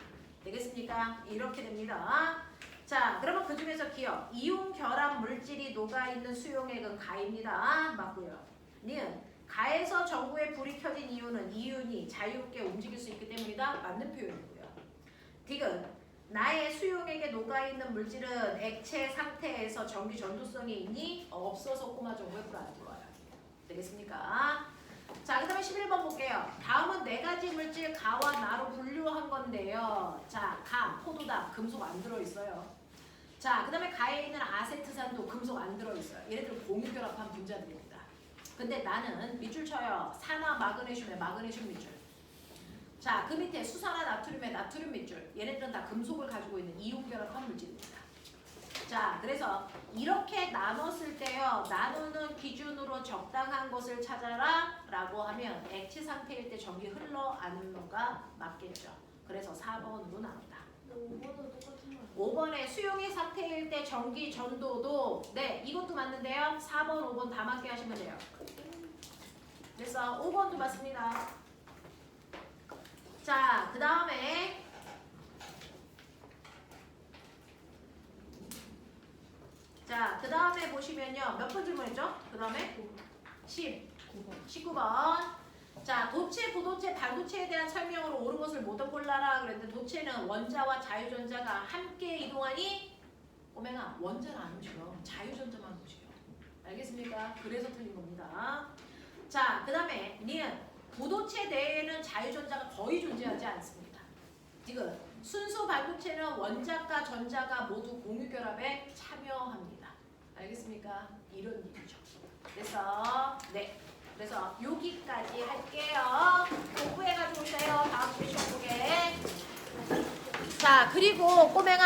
되겠습니까? 이렇게 됩니다. 자, 그러면 그 중에서 기억. 이온결합 물질이 녹아있는 수용액은 가입니다. 맞고요. 니은 가에서 전구에 불이 켜진 이유는 이윤이 자유롭게 움직일 수 있기 때문이다. 맞는 표현이고요. 디귿 나의 수용액에 녹아있는 물질은 액체 상태에서 전기 전도성이 있니? 없어서 꼬마 정보에 불 안 들어와요. 되겠습니까? 자, 그 다음에 11번 볼게요. 다음은 네 가지 물질 가와 나로 분류한 건데요. 자, 가, 포도당, 금속 안 들어있어요. 자, 그 다음에 가에 있는 아세트산도 금속 안 들어있어요. 얘네들은 공유결합한 분자들입니다. 근데 나는 밑줄 쳐요. 산화 마그네슘에 마그네슘 밑줄. 자, 그 밑에 수산화 나트륨에 나트륨 밑줄. 얘네들은 다 금속을 가지고 있는 이온결합한 물질입니다. 자, 그래서 이렇게 나눴을 때요. 나누는 기준으로 적당한 것을 찾아라 라고 하면 액체 상태일 때 전기 흘러 안 흘러가 맞겠죠. 그래서 4번으로 나온다. 5번도 똑같은 거 5번에 수용액 상태일 때 전기 전도도 네, 이것도 맞는데요. 4번, 5번 다 맞게 하시면 돼요. 그래서 5번도 맞습니다. 자, 그 다음에 보시면요. 몇 번 질문했죠? 그 다음에 19번. 자, 도체, 부도체, 반도체에 대한 설명으로 옳은 것을 모두 골라라 그랬는데 도체는 원자와 자유전자가 함께 이동하니 오메가 원자는 안 움직여. 자유전자만 움직여. 알겠습니까? 그래서 틀린 겁니다. 자, 그 다음에 니은 부도체 내에는 자유전자가 거의 존재하지 않습니다. 지금 순수 반도체는 원자과 전자가 모두 공유결합에 참여합니다. 알겠습니까? 이런 얘기죠. 그래서 네, 그래서 여기까지 할게요. 공부해가지고 오세요. 다음 주에 시험 보게. 자, 그리고 꼬맹아.